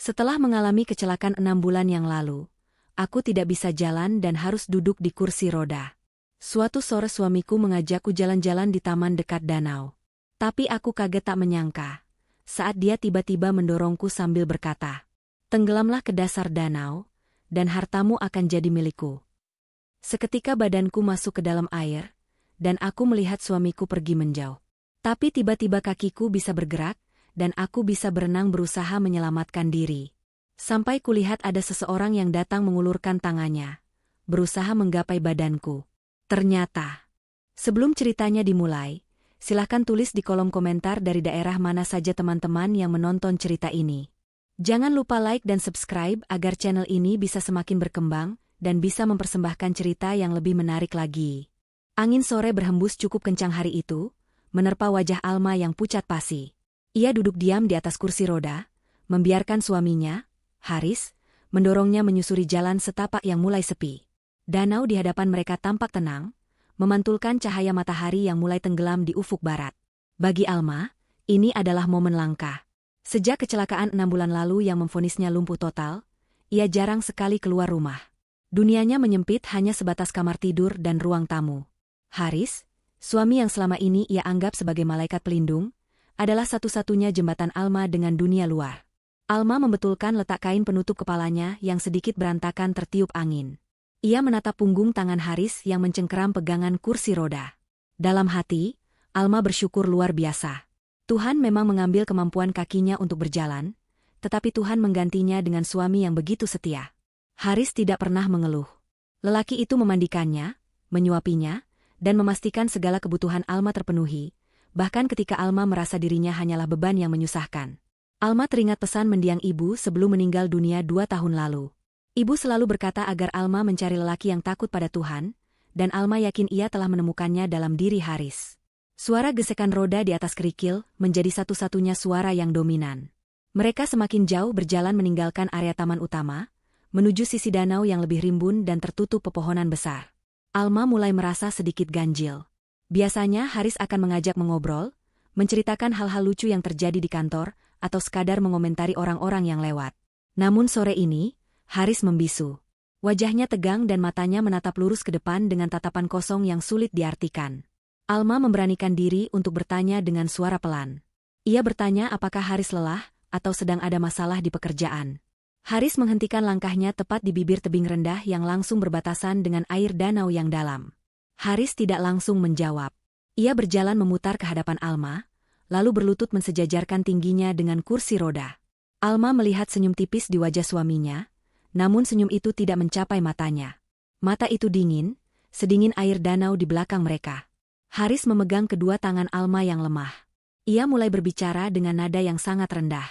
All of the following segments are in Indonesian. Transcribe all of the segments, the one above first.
Setelah mengalami kecelakaan 6 bulan yang lalu, aku tidak bisa jalan dan harus duduk di kursi roda. Suatu sore suamiku mengajakku jalan-jalan di taman dekat danau. Tapi aku kaget tak menyangka saat dia tiba-tiba mendorongku sambil berkata, "Tenggelamlah ke dasar danau, dan hartamu akan jadi milikku." Seketika badanku masuk ke dalam air, dan aku melihat suamiku pergi menjauh. Tapi tiba-tiba kakiku bisa bergerak, dan aku bisa berenang berusaha menyelamatkan diri. Sampai kulihat ada seseorang yang datang mengulurkan tangannya, berusaha menggapai badanku. Ternyata, sebelum ceritanya dimulai, silahkan tulis di kolom komentar dari daerah mana saja teman-teman yang menonton cerita ini. Jangan lupa like dan subscribe agar channel ini bisa semakin berkembang dan bisa mempersembahkan cerita yang lebih menarik lagi. Angin sore berhembus cukup kencang hari itu, menerpa wajah Alma yang pucat pasi. Ia duduk diam di atas kursi roda, membiarkan suaminya, Haris, mendorongnya menyusuri jalan setapak yang mulai sepi. Danau di hadapan mereka tampak tenang, memantulkan cahaya matahari yang mulai tenggelam di ufuk barat. Bagi Alma, ini adalah momen langka. Sejak kecelakaan 6 bulan lalu yang memvonisnya lumpuh total, ia jarang sekali keluar rumah. Dunianya menyempit hanya sebatas kamar tidur dan ruang tamu. Haris, suami yang selama ini ia anggap sebagai malaikat pelindung, adalah satu-satunya jembatan Alma dengan dunia luar. Alma membetulkan letak kain penutup kepalanya yang sedikit berantakan tertiup angin. Ia menatap punggung tangan Haris yang mencengkeram pegangan kursi roda. Dalam hati, Alma bersyukur luar biasa. Tuhan memang mengambil kemampuan kakinya untuk berjalan, tetapi Tuhan menggantinya dengan suami yang begitu setia. Haris tidak pernah mengeluh. Lelaki itu memandikannya, menyuapinya, dan memastikan segala kebutuhan Alma terpenuhi, bahkan ketika Alma merasa dirinya hanyalah beban yang menyusahkan. Alma teringat pesan mendiang ibu sebelum meninggal dunia 2 tahun lalu. Ibu selalu berkata agar Alma mencari lelaki yang takut pada Tuhan, dan Alma yakin ia telah menemukannya dalam diri Haris. Suara gesekan roda di atas kerikil menjadi satu-satunya suara yang dominan. Mereka semakin jauh berjalan meninggalkan area taman utama, menuju sisi danau yang lebih rimbun dan tertutup pepohonan besar. Alma mulai merasa sedikit ganjil. Biasanya Haris akan mengajak mengobrol, menceritakan hal-hal lucu yang terjadi di kantor, atau sekadar mengomentari orang-orang yang lewat. Namun sore ini, Haris membisu. Wajahnya tegang dan matanya menatap lurus ke depan dengan tatapan kosong yang sulit diartikan. Alma memberanikan diri untuk bertanya dengan suara pelan. Ia bertanya apakah Haris lelah, atau sedang ada masalah di pekerjaan. Haris menghentikan langkahnya tepat di bibir tebing rendah yang langsung berbatasan dengan air danau yang dalam. Haris tidak langsung menjawab. Ia berjalan memutar ke hadapan Alma, lalu berlutut mensejajarkan tingginya dengan kursi roda. Alma melihat senyum tipis di wajah suaminya, namun senyum itu tidak mencapai matanya. Mata itu dingin, sedingin air danau di belakang mereka. Haris memegang kedua tangan Alma yang lemah. Ia mulai berbicara dengan nada yang sangat rendah.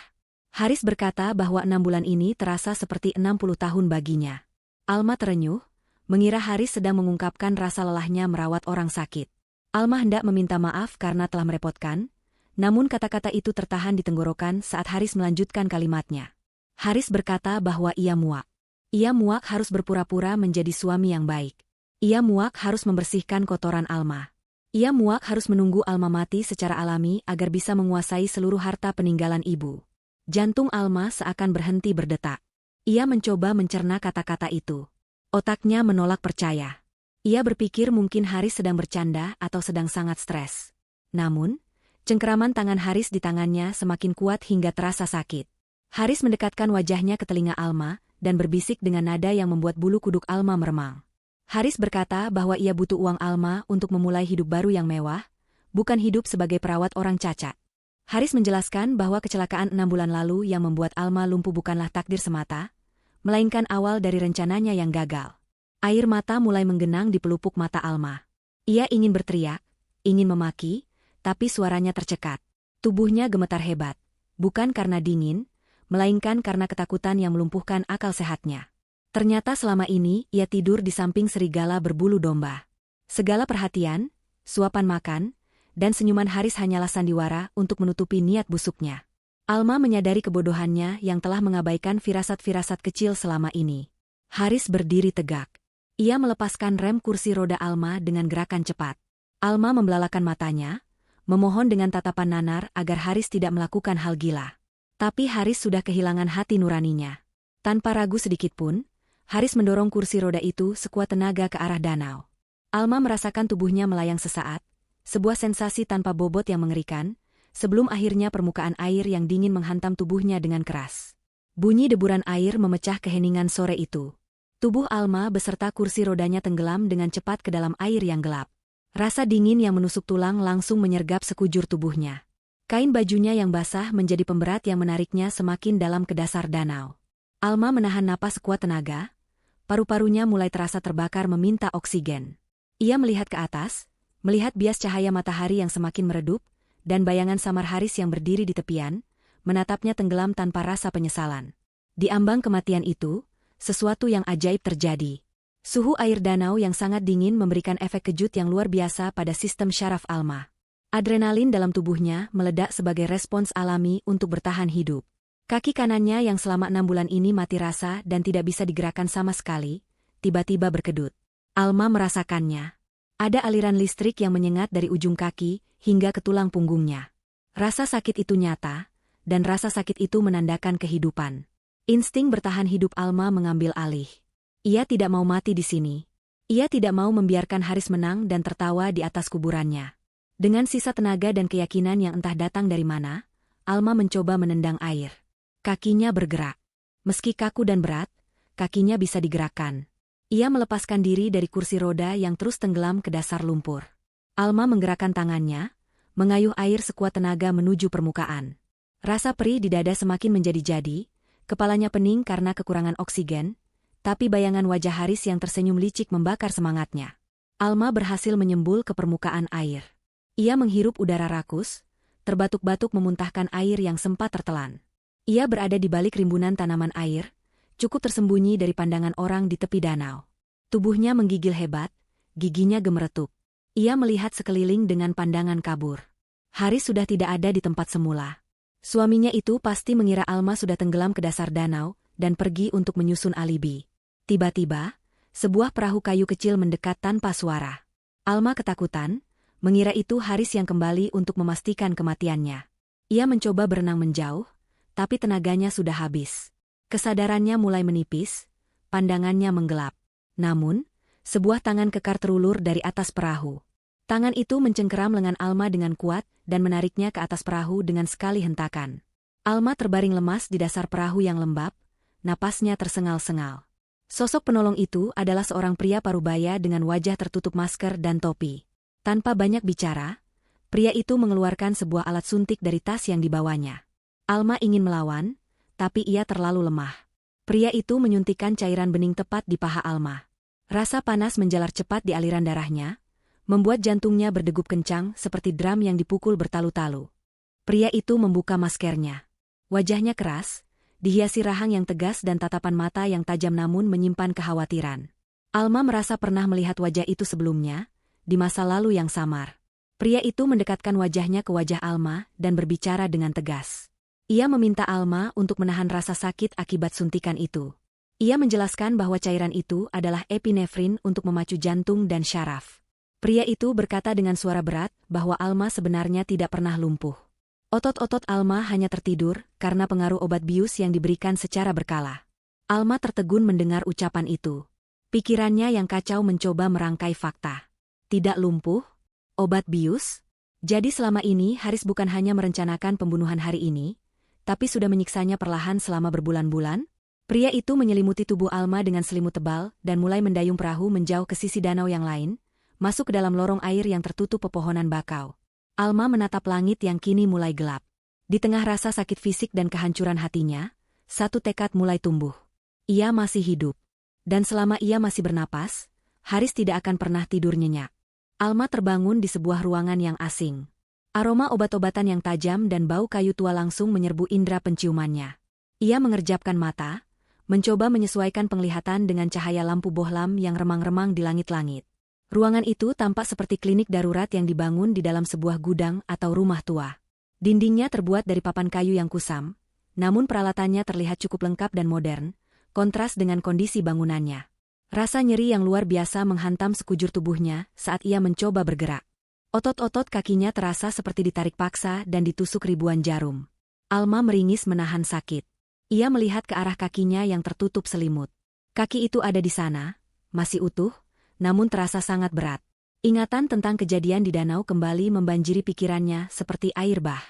Haris berkata bahwa 6 bulan ini terasa seperti 60 tahun baginya. Alma terenyuh, mengira Haris sedang mengungkapkan rasa lelahnya merawat orang sakit. Alma hendak meminta maaf karena telah merepotkan, namun kata-kata itu tertahan di tenggorokan saat Haris melanjutkan kalimatnya. Haris berkata bahwa ia muak. Ia muak harus berpura-pura menjadi suami yang baik. Ia muak harus membersihkan kotoran Alma. Ia muak harus menunggu Alma mati secara alami agar bisa menguasai seluruh harta peninggalan ibu. Jantung Alma seakan berhenti berdetak. Ia mencoba mencerna kata-kata itu. Otaknya menolak percaya. Ia berpikir mungkin Haris sedang bercanda atau sedang sangat stres. Namun, cengkeraman tangan Haris di tangannya semakin kuat hingga terasa sakit. Haris mendekatkan wajahnya ke telinga Alma dan berbisik dengan nada yang membuat bulu kuduk Alma meremang. Haris berkata bahwa ia butuh uang Alma untuk memulai hidup baru yang mewah, bukan hidup sebagai perawat orang cacat. Haris menjelaskan bahwa kecelakaan 6 bulan lalu yang membuat Alma lumpuh bukanlah takdir semata, melainkan awal dari rencananya yang gagal. Air mata mulai menggenang di pelupuk mata Alma. Ia ingin berteriak, ingin memaki, tapi suaranya tercekat. Tubuhnya gemetar hebat, bukan karena dingin, melainkan karena ketakutan yang melumpuhkan akal sehatnya. Ternyata selama ini ia tidur di samping serigala berbulu domba. Segala perhatian, suapan makan, dan senyuman Haris hanyalah sandiwara untuk menutupi niat busuknya. Alma menyadari kebodohannya yang telah mengabaikan firasat-firasat kecil selama ini. Haris berdiri tegak. Ia melepaskan rem kursi roda Alma dengan gerakan cepat. Alma membelalakan matanya, memohon dengan tatapan nanar agar Haris tidak melakukan hal gila. Tapi Haris sudah kehilangan hati nuraninya. Tanpa ragu sedikitpun, Haris mendorong kursi roda itu sekuat tenaga ke arah danau. Alma merasakan tubuhnya melayang sesaat, sebuah sensasi tanpa bobot yang mengerikan, sebelum akhirnya permukaan air yang dingin menghantam tubuhnya dengan keras. Bunyi deburan air memecah keheningan sore itu. Tubuh Alma beserta kursi rodanya tenggelam dengan cepat ke dalam air yang gelap. Rasa dingin yang menusuk tulang langsung menyergap sekujur tubuhnya. Kain bajunya yang basah menjadi pemberat yang menariknya semakin dalam ke dasar danau. Alma menahan napas sekuat tenaga, paru-parunya mulai terasa terbakar meminta oksigen. Ia melihat ke atas, melihat bias cahaya matahari yang semakin meredup, dan bayangan samar Haris yang berdiri di tepian, menatapnya tenggelam tanpa rasa penyesalan. Di ambang kematian itu, sesuatu yang ajaib terjadi. Suhu air danau yang sangat dingin memberikan efek kejut yang luar biasa pada sistem syaraf Alma. Adrenalin dalam tubuhnya meledak sebagai respons alami untuk bertahan hidup. Kaki kanannya yang selama 6 bulan ini mati rasa dan tidak bisa digerakkan sama sekali, tiba-tiba berkedut. Alma merasakannya. Ada aliran listrik yang menyengat dari ujung kaki hingga ke tulang punggungnya. Rasa sakit itu nyata, dan rasa sakit itu menandakan kehidupan. Insting bertahan hidup Alma mengambil alih. Ia tidak mau mati di sini. Ia tidak mau membiarkan Haris menang dan tertawa di atas kuburannya. Dengan sisa tenaga dan keyakinan yang entah datang dari mana, Alma mencoba menendang air. Kakinya bergerak. Meski kaku dan berat, kakinya bisa digerakkan. Ia melepaskan diri dari kursi roda yang terus tenggelam ke dasar lumpur. Alma menggerakkan tangannya, mengayuh air sekuat tenaga menuju permukaan. Rasa perih di dada semakin menjadi-jadi, kepalanya pening karena kekurangan oksigen, tapi bayangan wajah Haris yang tersenyum licik membakar semangatnya. Alma berhasil menyembul ke permukaan air. Ia menghirup udara rakus, terbatuk-batuk memuntahkan air yang sempat tertelan. Ia berada di balik rimbunan tanaman air, cukup tersembunyi dari pandangan orang di tepi danau. Tubuhnya menggigil hebat, giginya gemeretuk. Ia melihat sekeliling dengan pandangan kabur. Haris sudah tidak ada di tempat semula. Suaminya itu pasti mengira Alma sudah tenggelam ke dasar danau dan pergi untuk menyusun alibi. Tiba-tiba, sebuah perahu kayu kecil mendekat tanpa suara. Alma ketakutan, mengira itu Haris yang kembali untuk memastikan kematiannya. Ia mencoba berenang menjauh, tapi tenaganya sudah habis. Kesadarannya mulai menipis, pandangannya menggelap. Namun, sebuah tangan kekar terulur dari atas perahu. Tangan itu mencengkeram lengan Alma dengan kuat dan menariknya ke atas perahu dengan sekali hentakan. Alma terbaring lemas di dasar perahu yang lembab, napasnya tersengal-sengal. Sosok penolong itu adalah seorang pria parubaya dengan wajah tertutup masker dan topi. Tanpa banyak bicara, pria itu mengeluarkan sebuah alat suntik dari tas yang dibawanya. Alma ingin melawan, tapi ia terlalu lemah. Pria itu menyuntikkan cairan bening tepat di paha Alma. Rasa panas menjalar cepat di aliran darahnya, membuat jantungnya berdegup kencang seperti drum yang dipukul bertalu-talu. Pria itu membuka maskernya. Wajahnya keras, dihiasi rahang yang tegas dan tatapan mata yang tajam namun menyimpan kekhawatiran. Alma merasa pernah melihat wajah itu sebelumnya, di masa lalu yang samar. Pria itu mendekatkan wajahnya ke wajah Alma dan berbicara dengan tegas. Ia meminta Alma untuk menahan rasa sakit akibat suntikan itu. Ia menjelaskan bahwa cairan itu adalah epinefrin untuk memacu jantung dan syaraf. Pria itu berkata dengan suara berat bahwa Alma sebenarnya tidak pernah lumpuh. Otot-otot Alma hanya tertidur karena pengaruh obat bius yang diberikan secara berkala. Alma tertegun mendengar ucapan itu. Pikirannya yang kacau mencoba merangkai fakta. Tidak lumpuh? Obat bius? Jadi selama ini Haris bukan hanya merencanakan pembunuhan hari ini, tapi sudah menyiksanya perlahan selama berbulan-bulan? Pria itu menyelimuti tubuh Alma dengan selimut tebal dan mulai mendayung perahu menjauh ke sisi danau yang lain, masuk ke dalam lorong air yang tertutup pepohonan bakau. Alma menatap langit yang kini mulai gelap. Di tengah rasa sakit fisik dan kehancuran hatinya, satu tekad mulai tumbuh. Ia masih hidup. Dan selama ia masih bernapas, Haris tidak akan pernah tidur nyenyak. Alma terbangun di sebuah ruangan yang asing. Aroma obat-obatan yang tajam dan bau kayu tua langsung menyerbu indera penciumannya. Ia mengerjapkan mata, mencoba menyesuaikan penglihatan dengan cahaya lampu bohlam yang remang-remang di langit-langit. Ruangan itu tampak seperti klinik darurat yang dibangun di dalam sebuah gudang atau rumah tua. Dindingnya terbuat dari papan kayu yang kusam, namun peralatannya terlihat cukup lengkap dan modern, kontras dengan kondisi bangunannya. Rasa nyeri yang luar biasa menghantam sekujur tubuhnya saat ia mencoba bergerak. Otot-otot kakinya terasa seperti ditarik paksa dan ditusuk ribuan jarum. Alma meringis menahan sakit. Ia melihat ke arah kakinya yang tertutup selimut. Kaki itu ada di sana, masih utuh, namun terasa sangat berat. Ingatan tentang kejadian di danau kembali membanjiri pikirannya seperti air bah.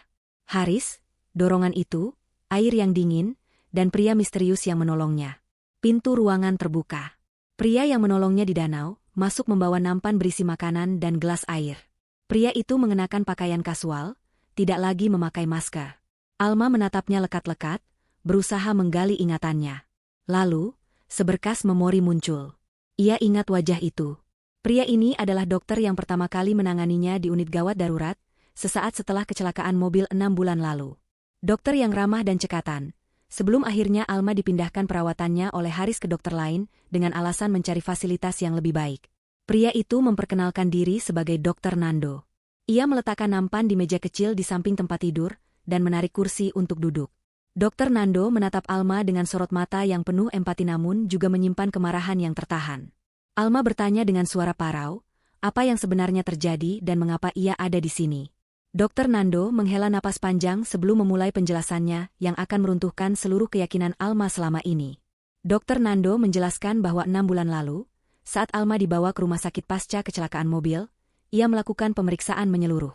Haris, dorongan itu, air yang dingin, dan pria misterius yang menolongnya. Pintu ruangan terbuka. Pria yang menolongnya di danau, masuk membawa nampan berisi makanan dan gelas air. Pria itu mengenakan pakaian kasual, tidak lagi memakai masker. Alma menatapnya lekat-lekat, berusaha menggali ingatannya. Lalu, seberkas memori muncul. Ia ingat wajah itu. Pria ini adalah dokter yang pertama kali menanganinya di unit gawat darurat, sesaat setelah kecelakaan mobil 6 bulan lalu. Dokter yang ramah dan cekatan. Sebelum akhirnya Alma dipindahkan perawatannya oleh Haris ke dokter lain, dengan alasan mencari fasilitas yang lebih baik. Pria itu memperkenalkan diri sebagai Dokter Nando. Ia meletakkan nampan di meja kecil di samping tempat tidur, dan menarik kursi untuk duduk. Dokter Nando menatap Alma dengan sorot mata yang penuh empati namun juga menyimpan kemarahan yang tertahan. Alma bertanya dengan suara parau, apa yang sebenarnya terjadi dan mengapa ia ada di sini. Dokter Nando menghela napas panjang sebelum memulai penjelasannya yang akan meruntuhkan seluruh keyakinan Alma selama ini. Dokter Nando menjelaskan bahwa 6 bulan lalu, saat Alma dibawa ke rumah sakit pasca kecelakaan mobil, ia melakukan pemeriksaan menyeluruh.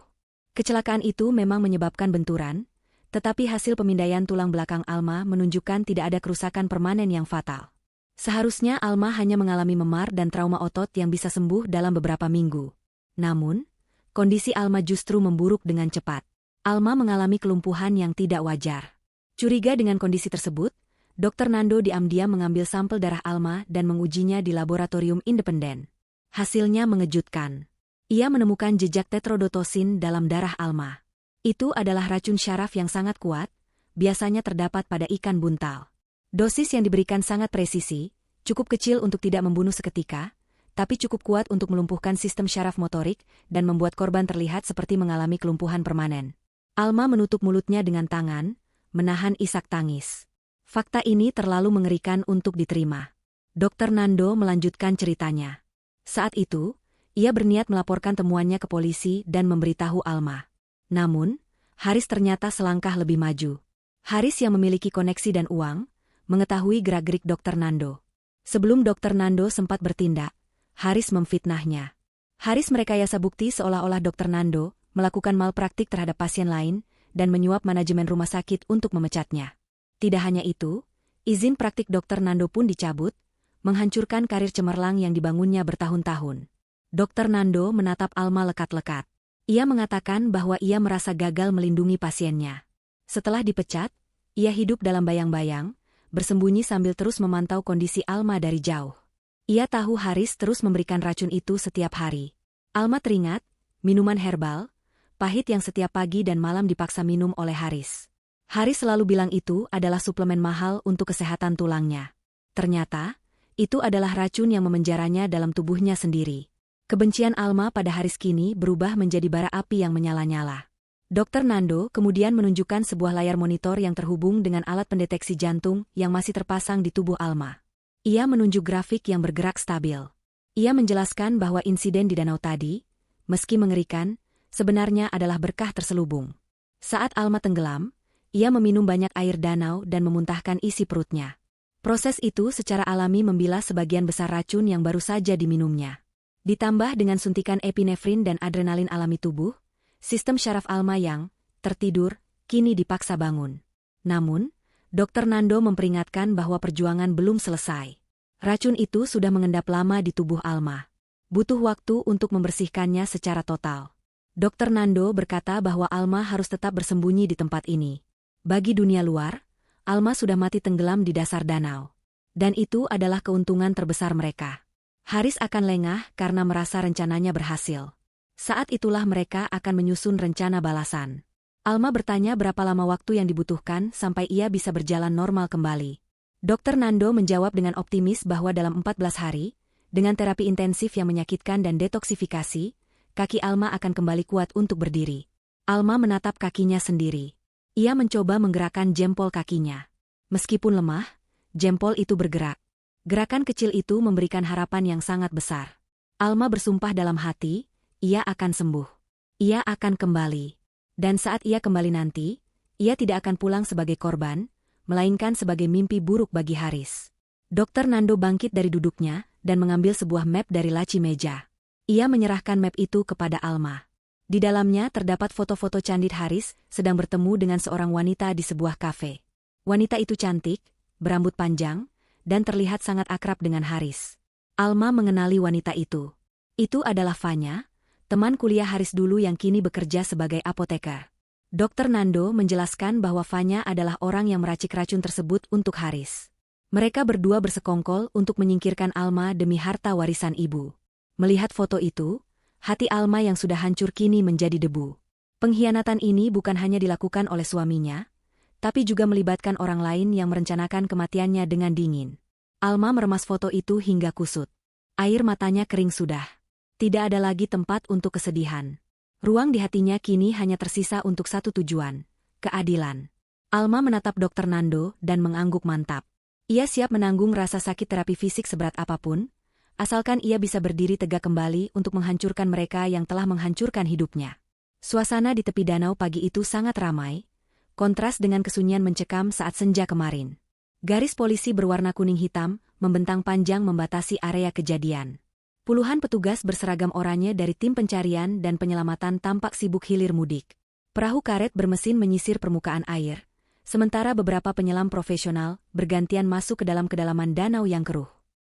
Kecelakaan itu memang menyebabkan benturan, tetapi hasil pemindaian tulang belakang Alma menunjukkan tidak ada kerusakan permanen yang fatal. Seharusnya Alma hanya mengalami memar dan trauma otot yang bisa sembuh dalam beberapa minggu. Namun, kondisi Alma justru memburuk dengan cepat. Alma mengalami kelumpuhan yang tidak wajar. Curiga dengan kondisi tersebut, Dokter Nando diam-diam mengambil sampel darah Alma dan mengujinya di laboratorium independen. Hasilnya mengejutkan. Ia menemukan jejak tetrodotosin dalam darah Alma. Itu adalah racun syaraf yang sangat kuat, biasanya terdapat pada ikan buntal. Dosis yang diberikan sangat presisi, cukup kecil untuk tidak membunuh seketika, tapi cukup kuat untuk melumpuhkan sistem syaraf motorik dan membuat korban terlihat seperti mengalami kelumpuhan permanen. Alma menutup mulutnya dengan tangan, menahan isak tangis. Fakta ini terlalu mengerikan untuk diterima. Dokter Nando melanjutkan ceritanya. Saat itu, ia berniat melaporkan temuannya ke polisi dan memberitahu Alma. Namun, Haris ternyata selangkah lebih maju. Haris yang memiliki koneksi dan uang, mengetahui gerak-gerik Dokter Nando. Sebelum Dokter Nando sempat bertindak, Haris memfitnahnya. Haris merekayasa bukti seolah-olah Dokter Nando melakukan malpraktik terhadap pasien lain dan menyuap manajemen rumah sakit untuk memecatnya. Tidak hanya itu, izin praktik Dokter Nando pun dicabut, menghancurkan karir cemerlang yang dibangunnya bertahun-tahun. Dokter Nando menatap Alma lekat-lekat. Ia mengatakan bahwa ia merasa gagal melindungi pasiennya. Setelah dipecat, ia hidup dalam bayang-bayang, bersembunyi sambil terus memantau kondisi Alma dari jauh. Ia tahu Haris terus memberikan racun itu setiap hari. Alma teringat, minuman herbal, pahit yang setiap pagi dan malam dipaksa minum oleh Haris. Haris selalu bilang itu adalah suplemen mahal untuk kesehatan tulangnya. Ternyata, itu adalah racun yang memenjaranya dalam tubuhnya sendiri. Kebencian Alma pada Haris kini berubah menjadi bara api yang menyala-nyala. Dokter Nando kemudian menunjukkan sebuah layar monitor yang terhubung dengan alat pendeteksi jantung yang masih terpasang di tubuh Alma. Ia menunjuk grafik yang bergerak stabil. Ia menjelaskan bahwa insiden di danau tadi, meski mengerikan, sebenarnya adalah berkah terselubung. Saat Alma tenggelam, ia meminum banyak air danau dan memuntahkan isi perutnya. Proses itu secara alami membilas sebagian besar racun yang baru saja diminumnya. Ditambah dengan suntikan epinefrin dan adrenalin alami tubuh, sistem syaraf Alma yang tertidur kini dipaksa bangun. Namun, Dokter Nando memperingatkan bahwa perjuangan belum selesai. Racun itu sudah mengendap lama di tubuh Alma. Butuh waktu untuk membersihkannya secara total. Dokter Nando berkata bahwa Alma harus tetap bersembunyi di tempat ini. Bagi dunia luar, Alma sudah mati tenggelam di dasar danau. Dan itu adalah keuntungan terbesar mereka. Haris akan lengah karena merasa rencananya berhasil. Saat itulah mereka akan menyusun rencana balasan. Alma bertanya berapa lama waktu yang dibutuhkan sampai ia bisa berjalan normal kembali. Dokter Nando menjawab dengan optimis bahwa dalam 14 hari, dengan terapi intensif yang menyakitkan dan detoksifikasi, kaki Alma akan kembali kuat untuk berdiri. Alma menatap kakinya sendiri. Ia mencoba menggerakkan jempol kakinya. Meskipun lemah, jempol itu bergerak. Gerakan kecil itu memberikan harapan yang sangat besar. Alma bersumpah dalam hati, ia akan sembuh. Ia akan kembali. Dan saat ia kembali nanti, Ia tidak akan pulang sebagai korban, melainkan sebagai mimpi buruk bagi Haris. Dr. Nando bangkit dari duduknya dan mengambil sebuah map dari laci meja. Ia menyerahkan map itu kepada Alma. Di dalamnya terdapat foto-foto candid Haris sedang bertemu dengan seorang wanita di sebuah kafe. Wanita itu cantik, berambut panjang, dan terlihat sangat akrab dengan Haris. Alma mengenali wanita itu. Itu adalah Fanya, teman kuliah Haris dulu yang kini bekerja sebagai apoteker. Dr. Nando menjelaskan bahwa Fanya adalah orang yang meracik racun tersebut untuk Haris. Mereka berdua bersekongkol untuk menyingkirkan Alma demi harta warisan ibu. Melihat foto itu, hati Alma yang sudah hancur kini menjadi debu. Pengkhianatan ini bukan hanya dilakukan oleh suaminya, tapi juga melibatkan orang lain yang merencanakan kematiannya dengan dingin. Alma meremas foto itu hingga kusut. Air matanya kering sudah. Tidak ada lagi tempat untuk kesedihan. Ruang di hatinya kini hanya tersisa untuk satu tujuan, keadilan. Alma menatap Dr. Nando dan mengangguk mantap. Ia siap menanggung rasa sakit terapi fisik seberat apapun, asalkan ia bisa berdiri tegak kembali untuk menghancurkan mereka yang telah menghancurkan hidupnya. Suasana di tepi danau pagi itu sangat ramai, kontras dengan kesunyian mencekam saat senja kemarin. Garis polisi berwarna kuning hitam membentang panjang membatasi area kejadian. Puluhan petugas berseragam oranye dari tim pencarian dan penyelamatan tampak sibuk hilir mudik. Perahu karet bermesin menyisir permukaan air, sementara beberapa penyelam profesional bergantian masuk ke dalam kedalaman danau yang keruh.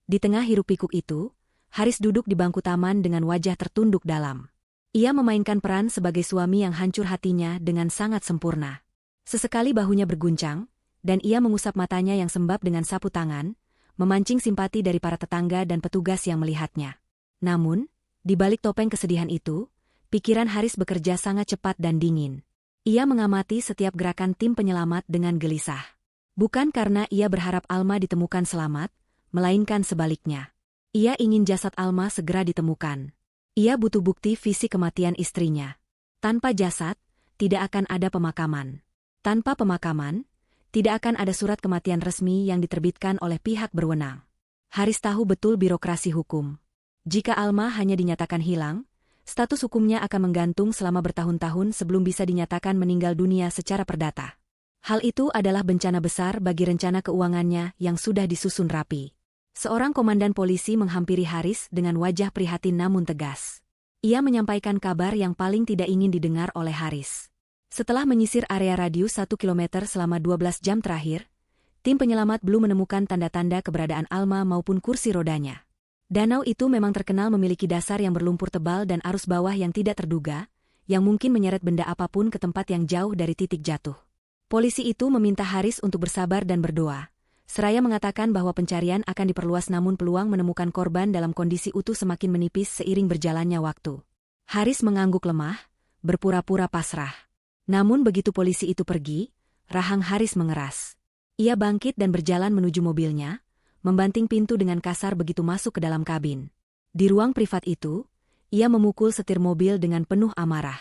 Di tengah hiruk-pikuk itu, Haris duduk di bangku taman dengan wajah tertunduk dalam. Ia memainkan peran sebagai suami yang hancur hatinya dengan sangat sempurna. Sesekali bahunya berguncang, dan ia mengusap matanya yang sembab dengan sapu tangan, memancing simpati dari para tetangga dan petugas yang melihatnya. Namun, di balik topeng kesedihan itu, pikiran Haris bekerja sangat cepat dan dingin. Ia mengamati setiap gerakan tim penyelamat dengan gelisah. Bukan karena ia berharap Alma ditemukan selamat, melainkan sebaliknya. Ia ingin jasad Alma segera ditemukan. Ia butuh bukti fisik kematian istrinya. Tanpa jasad, tidak akan ada pemakaman. Tanpa pemakaman, tidak akan ada surat kematian resmi yang diterbitkan oleh pihak berwenang. Haris tahu betul birokrasi hukum. Jika Alma hanya dinyatakan hilang, status hukumnya akan menggantung selama bertahun-tahun sebelum bisa dinyatakan meninggal dunia secara perdata. Hal itu adalah bencana besar bagi rencana keuangannya yang sudah disusun rapi. Seorang komandan polisi menghampiri Haris dengan wajah prihatin namun tegas. Ia menyampaikan kabar yang paling tidak ingin didengar oleh Haris. Setelah menyisir area radius 1 km selama 12 jam terakhir, tim penyelamat belum menemukan tanda-tanda keberadaan Alma maupun kursi rodanya. Danau itu memang terkenal memiliki dasar yang berlumpur tebal dan arus bawah yang tidak terduga, yang mungkin menyeret benda apapun ke tempat yang jauh dari titik jatuh. Polisi itu meminta Haris untuk bersabar dan berdoa, seraya mengatakan bahwa pencarian akan diperluas namun peluang menemukan korban dalam kondisi utuh semakin menipis seiring berjalannya waktu. Haris mengangguk lemah, berpura-pura pasrah. Namun begitu polisi itu pergi, rahang Haris mengeras. Ia bangkit dan berjalan menuju mobilnya, membanting pintu dengan kasar begitu masuk ke dalam kabin. Di ruang privat itu, ia memukul setir mobil dengan penuh amarah.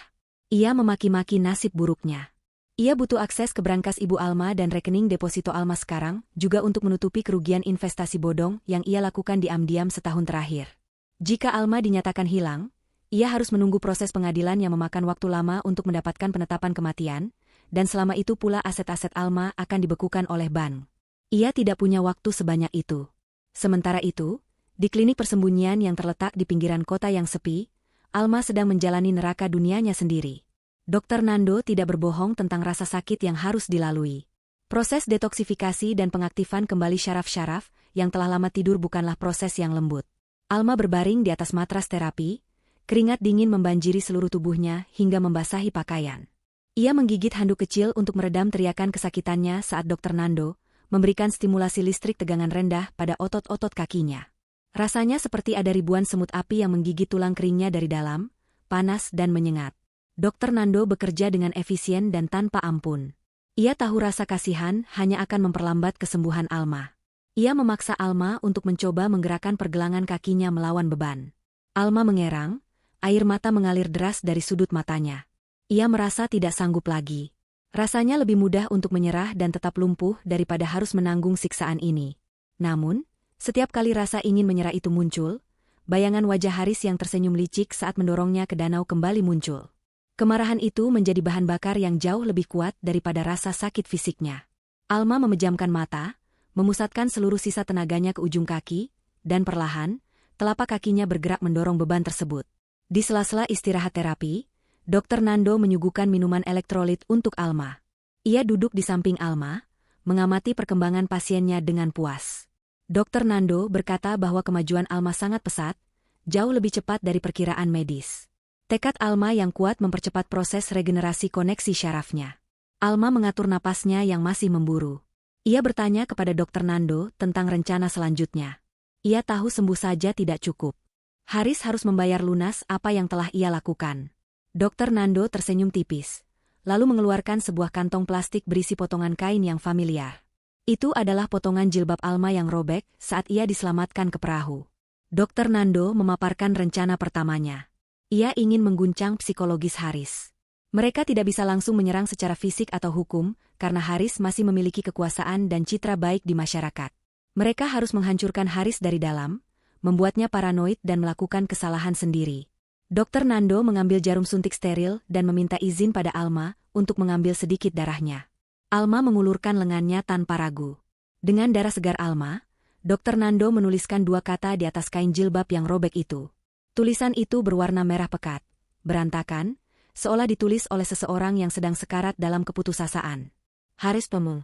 Ia memaki-maki nasib buruknya. Ia butuh akses ke brankas Ibu Alma dan rekening deposito Alma sekarang, juga untuk menutupi kerugian investasi bodong yang ia lakukan diam-diam setahun terakhir. Jika Alma dinyatakan hilang, ia harus menunggu proses pengadilan yang memakan waktu lama untuk mendapatkan penetapan kematian, dan selama itu pula aset-aset Alma akan dibekukan oleh bank. Ia tidak punya waktu sebanyak itu. Sementara itu, di klinik persembunyian yang terletak di pinggiran kota yang sepi, Alma sedang menjalani neraka dunianya sendiri. Dr. Nando tidak berbohong tentang rasa sakit yang harus dilalui. Proses detoksifikasi dan pengaktifan kembali syaraf-syaraf yang telah lama tidur bukanlah proses yang lembut. Alma berbaring di atas matras terapi, keringat dingin membanjiri seluruh tubuhnya hingga membasahi pakaian. Ia menggigit handuk kecil untuk meredam teriakan kesakitannya saat Dr. Nando memberikan stimulasi listrik tegangan rendah pada otot-otot kakinya. Rasanya seperti ada ribuan semut api yang menggigit tulang keringnya dari dalam, panas dan menyengat. Dr. Nando bekerja dengan efisien dan tanpa ampun. Ia tahu rasa kasihan hanya akan memperlambat kesembuhan Alma. Ia memaksa Alma untuk mencoba menggerakkan pergelangan kakinya melawan beban. Alma mengerang, air mata mengalir deras dari sudut matanya. Ia merasa tidak sanggup lagi. Rasanya lebih mudah untuk menyerah dan tetap lumpuh daripada harus menanggung siksaan ini. Namun, setiap kali rasa ingin menyerah itu muncul, bayangan wajah Haris yang tersenyum licik saat mendorongnya ke danau kembali muncul. Kemarahan itu menjadi bahan bakar yang jauh lebih kuat daripada rasa sakit fisiknya. Alma memejamkan mata, memusatkan seluruh sisa tenaganya ke ujung kaki, dan perlahan, telapak kakinya bergerak mendorong beban tersebut. Di sela-sela istirahat terapi, Dr. Nando menyuguhkan minuman elektrolit untuk Alma. Ia duduk di samping Alma, mengamati perkembangan pasiennya dengan puas. Dr. Nando berkata bahwa kemajuan Alma sangat pesat, jauh lebih cepat dari perkiraan medis. Tekad Alma yang kuat mempercepat proses regenerasi koneksi syarafnya. Alma mengatur napasnya yang masih memburu. Ia bertanya kepada Dr. Nando tentang rencana selanjutnya. Ia tahu sembuh saja tidak cukup. Haris harus membayar lunas apa yang telah ia lakukan. Dr. Nando tersenyum tipis, lalu mengeluarkan sebuah kantong plastik berisi potongan kain yang familiar. Itu adalah potongan jilbab Alma yang robek saat ia diselamatkan ke perahu. Dr. Nando memaparkan rencana pertamanya. Ia ingin mengguncang psikologis Haris. Mereka tidak bisa langsung menyerang secara fisik atau hukum, karena Haris masih memiliki kekuasaan dan citra baik di masyarakat. Mereka harus menghancurkan Haris dari dalam, membuatnya paranoid dan melakukan kesalahan sendiri. Dr. Nando mengambil jarum suntik steril dan meminta izin pada Alma untuk mengambil sedikit darahnya. Alma mengulurkan lengannya tanpa ragu. Dengan darah segar Alma, Dr. Nando menuliskan 2 kata di atas kain jilbab yang robek itu. Tulisan itu berwarna merah pekat, berantakan, seolah ditulis oleh seseorang yang sedang sekarat dalam keputusasaan. Haris Pemul.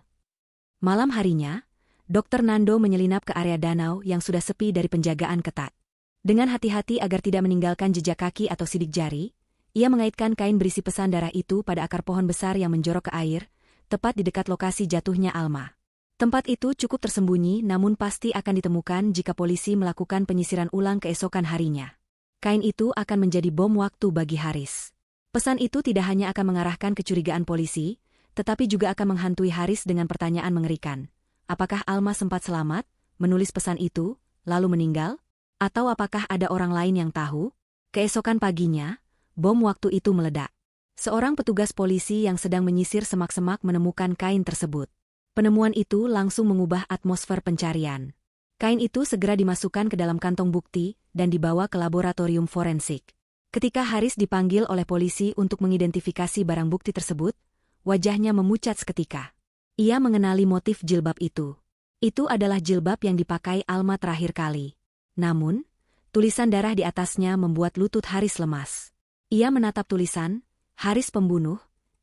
Malam harinya, Dr. Nando menyelinap ke area danau yang sudah sepi dari penjagaan ketat. Dengan hati-hati agar tidak meninggalkan jejak kaki atau sidik jari, ia mengaitkan kain berisi pesan darah itu pada akar pohon besar yang menjorok ke air, tepat di dekat lokasi jatuhnya Alma. Tempat itu cukup tersembunyi namun pasti akan ditemukan jika polisi melakukan penyisiran ulang keesokan harinya. Kain itu akan menjadi bom waktu bagi Haris. Pesan itu tidak hanya akan mengarahkan kecurigaan polisi, tetapi juga akan menghantui Haris dengan pertanyaan mengerikan. Apakah Alma sempat selamat, menulis pesan itu, lalu meninggal? Atau apakah ada orang lain yang tahu? Keesokan paginya, bom waktu itu meledak. Seorang petugas polisi yang sedang menyisir semak-semak menemukan kain tersebut. Penemuan itu langsung mengubah atmosfer pencarian. Kain itu segera dimasukkan ke dalam kantong bukti dan dibawa ke laboratorium forensik. Ketika Haris dipanggil oleh polisi untuk mengidentifikasi barang bukti tersebut, wajahnya memucat seketika. Ia mengenali motif jilbab itu. Itu adalah jilbab yang dipakai Alma terakhir kali. Namun, tulisan darah di atasnya membuat lutut Haris lemas. Ia menatap tulisan, Haris pembunuh,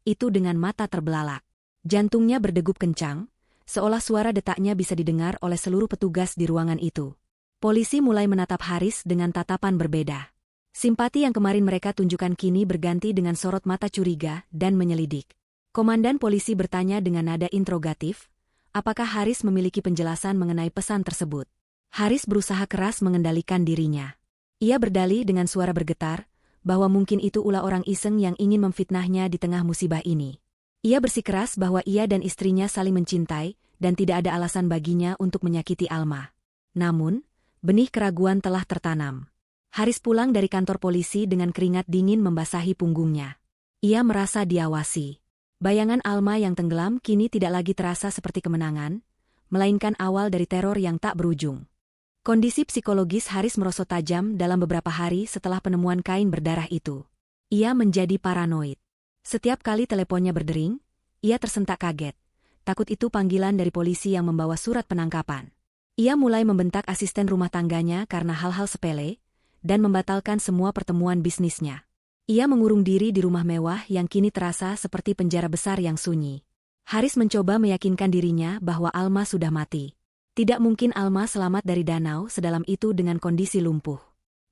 itu dengan mata terbelalak. Jantungnya berdegup kencang, seolah suara detaknya bisa didengar oleh seluruh petugas di ruangan itu. Polisi mulai menatap Haris dengan tatapan berbeda. Simpati yang kemarin mereka tunjukkan kini berganti dengan sorot mata curiga dan menyelidik. Komandan polisi bertanya dengan nada interrogatif, apakah Haris memiliki penjelasan mengenai pesan tersebut. Haris berusaha keras mengendalikan dirinya. Ia berdalih dengan suara bergetar, bahwa mungkin itu ulah orang iseng yang ingin memfitnahnya di tengah musibah ini. Ia bersikeras bahwa ia dan istrinya saling mencintai, dan tidak ada alasan baginya untuk menyakiti Alma. Namun, benih keraguan telah tertanam. Haris pulang dari kantor polisi dengan keringat dingin membasahi punggungnya. Ia merasa diawasi. Bayangan Alma yang tenggelam kini tidak lagi terasa seperti kemenangan, melainkan awal dari teror yang tak berujung. Kondisi psikologis Haris merosot tajam dalam beberapa hari setelah penemuan kain berdarah itu. Ia menjadi paranoid. Setiap kali teleponnya berdering, ia tersentak kaget. Takut itu panggilan dari polisi yang membawa surat penangkapan. Ia mulai membentak asisten rumah tangganya karena hal-hal sepele, dan membatalkan semua pertemuan bisnisnya. Ia mengurung diri di rumah mewah yang kini terasa seperti penjara besar yang sunyi. Haris mencoba meyakinkan dirinya bahwa Alma sudah mati. Tidak mungkin Alma selamat dari danau sedalam itu dengan kondisi lumpuh.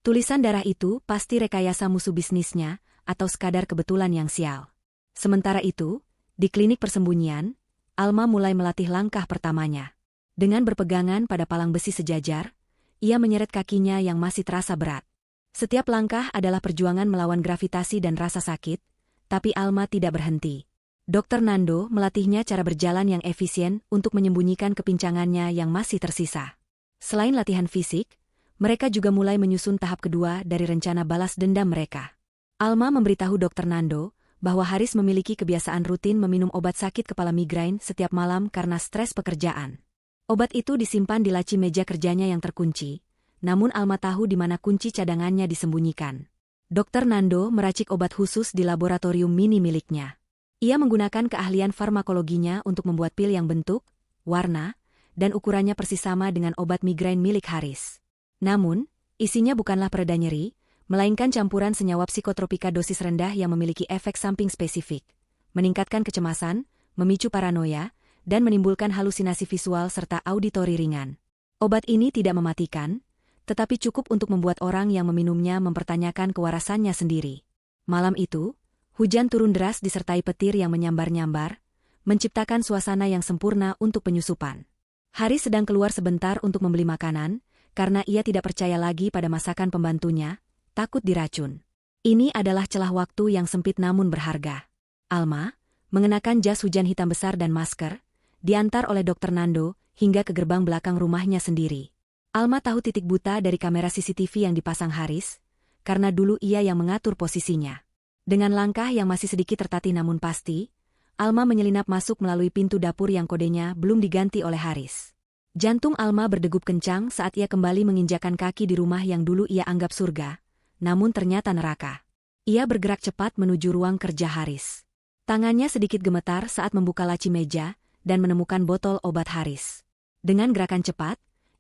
Tulisan darah itu pasti rekayasa musuh bisnisnya, atau sekadar kebetulan yang sial. Sementara itu, di klinik persembunyian, Alma mulai melatih langkah pertamanya. Dengan berpegangan pada palang besi sejajar, ia menyeret kakinya yang masih terasa berat. Setiap langkah adalah perjuangan melawan gravitasi dan rasa sakit, tapi Alma tidak berhenti. Dr. Nando melatihnya cara berjalan yang efisien untuk menyembunyikan kepincangannya yang masih tersisa. Selain latihan fisik, mereka juga mulai menyusun tahap kedua dari rencana balas dendam mereka. Alma memberitahu Dr. Nando bahwa Haris memiliki kebiasaan rutin meminum obat sakit kepala migrain setiap malam karena stres pekerjaan. Obat itu disimpan di laci meja kerjanya yang terkunci, namun Alma tahu di mana kunci cadangannya disembunyikan. Dr. Nando meracik obat khusus di laboratorium mini miliknya. Ia menggunakan keahlian farmakologinya untuk membuat pil yang bentuk, warna, dan ukurannya persis sama dengan obat migrain milik Haris. Namun, isinya bukanlah pereda nyeri, melainkan campuran senyawa psikotropika dosis rendah yang memiliki efek samping spesifik, meningkatkan kecemasan, memicu paranoia, dan menimbulkan halusinasi visual serta auditori ringan. Obat ini tidak mematikan, tetapi cukup untuk membuat orang yang meminumnya mempertanyakan kewarasannya sendiri. Malam itu, hujan turun deras disertai petir yang menyambar-nyambar, menciptakan suasana yang sempurna untuk penyusupan. Haris sedang keluar sebentar untuk membeli makanan, karena ia tidak percaya lagi pada masakan pembantunya, takut diracun. Ini adalah celah waktu yang sempit namun berharga. Alma, mengenakan jas hujan hitam besar dan masker, diantar oleh Dr. Nando hingga ke gerbang belakang rumahnya sendiri. Alma tahu titik buta dari kamera CCTV yang dipasang Haris, karena dulu ia yang mengatur posisinya. Dengan langkah yang masih sedikit tertatih namun pasti, Alma menyelinap masuk melalui pintu dapur yang kodenya belum diganti oleh Haris. Jantung Alma berdegup kencang saat ia kembali menginjakan kaki di rumah yang dulu ia anggap surga, namun ternyata neraka. Ia bergerak cepat menuju ruang kerja Haris. Tangannya sedikit gemetar saat membuka laci meja dan menemukan botol obat Haris. Dengan gerakan cepat,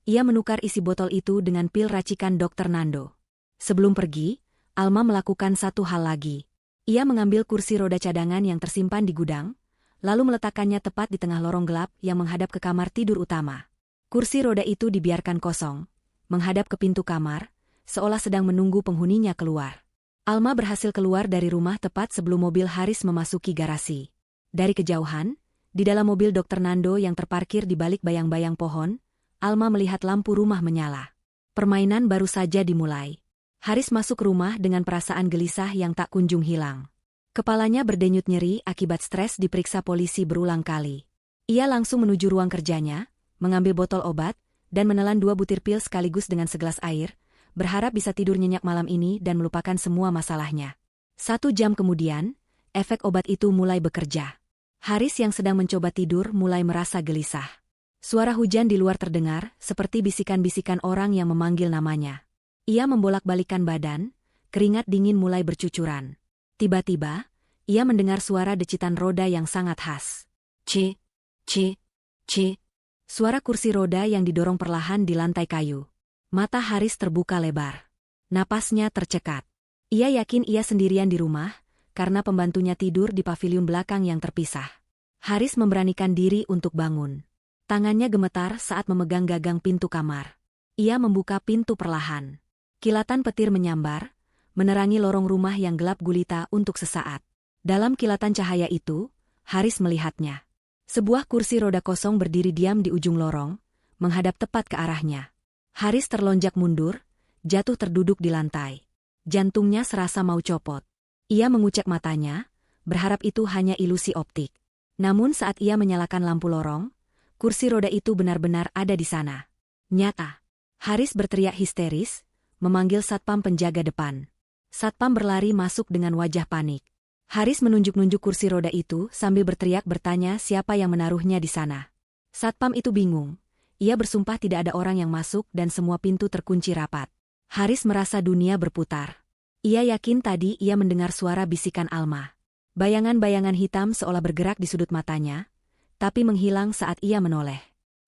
ia menukar isi botol itu dengan pil racikan Dr. Nando. Sebelum pergi, Alma melakukan satu hal lagi. Ia mengambil kursi roda cadangan yang tersimpan di gudang, lalu meletakkannya tepat di tengah lorong gelap yang menghadap ke kamar tidur utama. Kursi roda itu dibiarkan kosong, menghadap ke pintu kamar, seolah sedang menunggu penghuninya keluar. Alma berhasil keluar dari rumah tepat sebelum mobil Haris memasuki garasi. Dari kejauhan, di dalam mobil Dr. Nando yang terparkir di balik bayang-bayang pohon, Alma melihat lampu rumah menyala. Permainan baru saja dimulai. Haris masuk rumah dengan perasaan gelisah yang tak kunjung hilang. Kepalanya berdenyut nyeri akibat stres diperiksa polisi berulang kali. Ia langsung menuju ruang kerjanya, mengambil botol obat, dan menelan 2 butir pil sekaligus dengan segelas air, berharap bisa tidur nyenyak malam ini dan melupakan semua masalahnya. 1 jam kemudian, efek obat itu mulai bekerja. Haris yang sedang mencoba tidur mulai merasa gelisah. Suara hujan di luar terdengar, seperti bisikan-bisikan orang yang memanggil namanya. Ia membolak-balikkan badan, keringat dingin mulai bercucuran. Tiba-tiba, ia mendengar suara decitan roda yang sangat khas. C, C, C. Suara kursi roda yang didorong perlahan di lantai kayu. Mata Haris terbuka lebar. Napasnya tercekat. Ia yakin ia sendirian di rumah, karena pembantunya tidur di paviliun belakang yang terpisah. Haris memberanikan diri untuk bangun. Tangannya gemetar saat memegang gagang pintu kamar. Ia membuka pintu perlahan. Kilatan petir menyambar, menerangi lorong rumah yang gelap gulita untuk sesaat. Dalam kilatan cahaya itu, Haris melihatnya. Sebuah kursi roda kosong berdiri diam di ujung lorong, menghadap tepat ke arahnya. Haris terlonjak mundur, jatuh terduduk di lantai. Jantungnya serasa mau copot. Ia mengucek matanya, berharap itu hanya ilusi optik. Namun saat ia menyalakan lampu lorong, kursi roda itu benar-benar ada di sana. Nyata. Haris berteriak histeris, memanggil satpam penjaga depan. Satpam berlari masuk dengan wajah panik. Haris menunjuk-nunjuk kursi roda itu sambil berteriak bertanya siapa yang menaruhnya di sana. Satpam itu bingung. Ia bersumpah tidak ada orang yang masuk dan semua pintu terkunci rapat. Haris merasa dunia berputar. Ia yakin tadi ia mendengar suara bisikan Alma. Bayangan-bayangan hitam seolah bergerak di sudut matanya, tapi menghilang saat ia menoleh.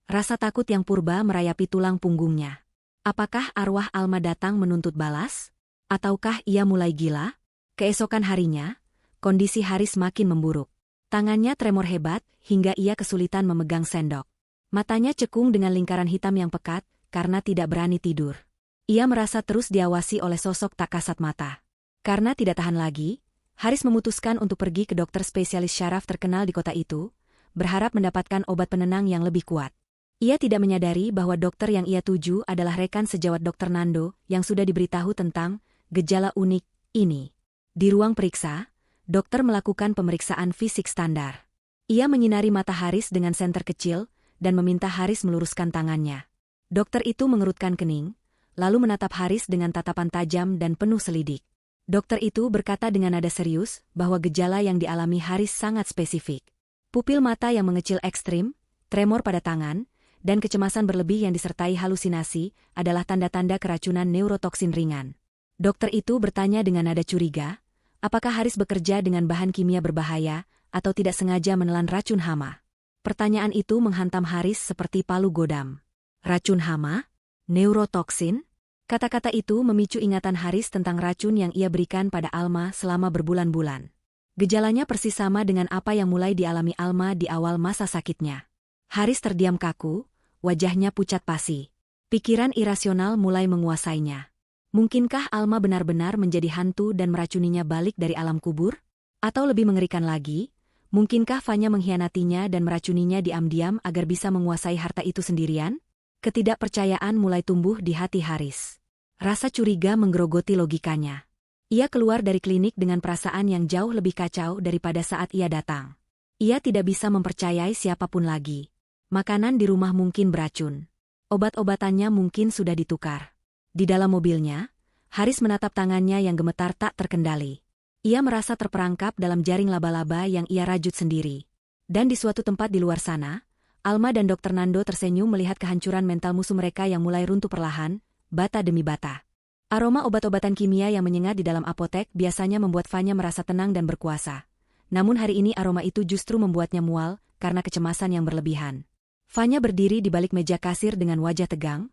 Rasa takut yang purba merayapi tulang punggungnya. Apakah arwah Alma datang menuntut balas? Ataukah ia mulai gila? Keesokan harinya, kondisi Haris makin memburuk. Tangannya tremor hebat hingga ia kesulitan memegang sendok. Matanya cekung dengan lingkaran hitam yang pekat karena tidak berani tidur. Ia merasa terus diawasi oleh sosok tak kasat mata. Karena tidak tahan lagi, Haris memutuskan untuk pergi ke dokter spesialis syaraf terkenal di kota itu, berharap mendapatkan obat penenang yang lebih kuat. Ia tidak menyadari bahwa dokter yang ia tuju adalah rekan sejawat Dr. Nando yang sudah diberitahu tentang gejala unik ini. Di ruang periksa, dokter melakukan pemeriksaan fisik standar. Ia menyinari mata Haris dengan senter kecil dan meminta Haris meluruskan tangannya. Dokter itu mengerutkan kening, lalu menatap Haris dengan tatapan tajam dan penuh selidik. Dokter itu berkata dengan nada serius bahwa gejala yang dialami Haris sangat spesifik. Pupil mata yang mengecil ekstrim, tremor pada tangan, dan kecemasan berlebih yang disertai halusinasi adalah tanda-tanda keracunan neurotoksin ringan. Dokter itu bertanya dengan nada curiga, apakah Haris bekerja dengan bahan kimia berbahaya atau tidak sengaja menelan racun hama. Pertanyaan itu menghantam Haris seperti palu godam. Racun hama? Neurotoksin? Kata-kata itu memicu ingatan Haris tentang racun yang ia berikan pada Alma selama berbulan-bulan. Gejalanya persis sama dengan apa yang mulai dialami Alma di awal masa sakitnya. Haris terdiam kaku, wajahnya pucat pasi. Pikiran irasional mulai menguasainya. Mungkinkah Alma benar-benar menjadi hantu dan meracuninya balik dari alam kubur? Atau lebih mengerikan lagi, mungkinkah Fanya mengkhianatinya dan meracuninya diam-diam agar bisa menguasai harta itu sendirian? Ketidakpercayaan mulai tumbuh di hati Haris. Rasa curiga menggerogoti logikanya. Ia keluar dari klinik dengan perasaan yang jauh lebih kacau daripada saat ia datang. Ia tidak bisa mempercayai siapapun lagi. Makanan di rumah mungkin beracun. Obat-obatannya mungkin sudah ditukar. Di dalam mobilnya, Haris menatap tangannya yang gemetar tak terkendali. Ia merasa terperangkap dalam jaring laba-laba yang ia rajut sendiri. Dan di suatu tempat di luar sana, Alma dan Dr. Nando tersenyum melihat kehancuran mental musuh mereka yang mulai runtuh perlahan, bata demi bata. Aroma obat-obatan kimia yang menyengat di dalam apotek biasanya membuat Fanya merasa tenang dan berkuasa. Namun hari ini aroma itu justru membuatnya mual karena kecemasan yang berlebihan. Fanya berdiri di balik meja kasir dengan wajah tegang.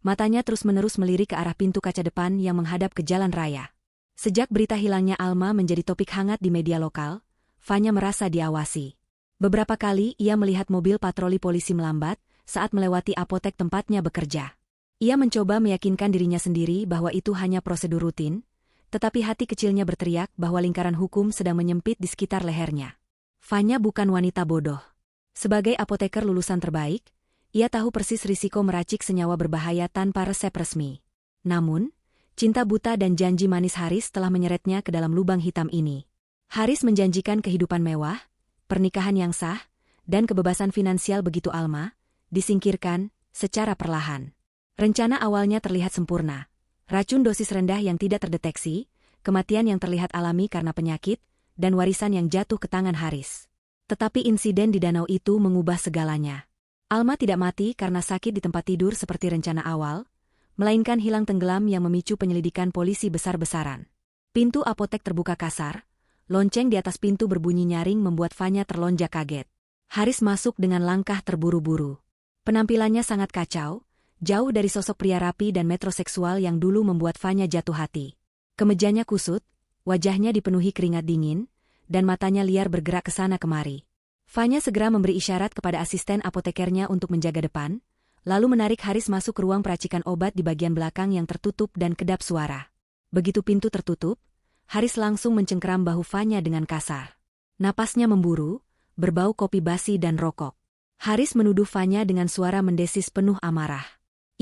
Matanya terus-menerus melirik ke arah pintu kaca depan yang menghadap ke jalan raya. Sejak berita hilangnya Alma menjadi topik hangat di media lokal, Fanya merasa diawasi. Beberapa kali ia melihat mobil patroli polisi melambat saat melewati apotek tempatnya bekerja. Ia mencoba meyakinkan dirinya sendiri bahwa itu hanya prosedur rutin, tetapi hati kecilnya berteriak bahwa lingkaran hukum sedang menyempit di sekitar lehernya. Fanya bukan wanita bodoh. Sebagai apoteker lulusan terbaik, ia tahu persis risiko meracik senyawa berbahaya tanpa resep resmi. Namun, cinta buta dan janji manis Haris telah menyeretnya ke dalam lubang hitam ini. Haris menjanjikan kehidupan mewah, pernikahan yang sah, dan kebebasan finansial begitu Alma disingkirkan secara perlahan. Rencana awalnya terlihat sempurna. Racun dosis rendah yang tidak terdeteksi, kematian yang terlihat alami karena penyakit, dan warisan yang jatuh ke tangan Haris. Tetapi insiden di danau itu mengubah segalanya. Alma tidak mati karena sakit di tempat tidur seperti rencana awal, melainkan hilang tenggelam yang memicu penyelidikan polisi besar-besaran. Pintu apotek terbuka kasar, lonceng di atas pintu berbunyi nyaring membuat Fanya terlonjak kaget. Haris masuk dengan langkah terburu-buru. Penampilannya sangat kacau, jauh dari sosok pria rapi dan metroseksual yang dulu membuat Fanya jatuh hati. Kemejanya kusut, wajahnya dipenuhi keringat dingin, dan matanya liar bergerak ke sana kemari. Fanya segera memberi isyarat kepada asisten apotekernya untuk menjaga depan, lalu menarik Haris masuk ke ruang peracikan obat di bagian belakang yang tertutup dan kedap suara. Begitu pintu tertutup, Haris langsung mencengkeram bahu Fanya dengan kasar. Napasnya memburu, berbau kopi basi dan rokok. Haris menuduh Fanya dengan suara mendesis penuh amarah.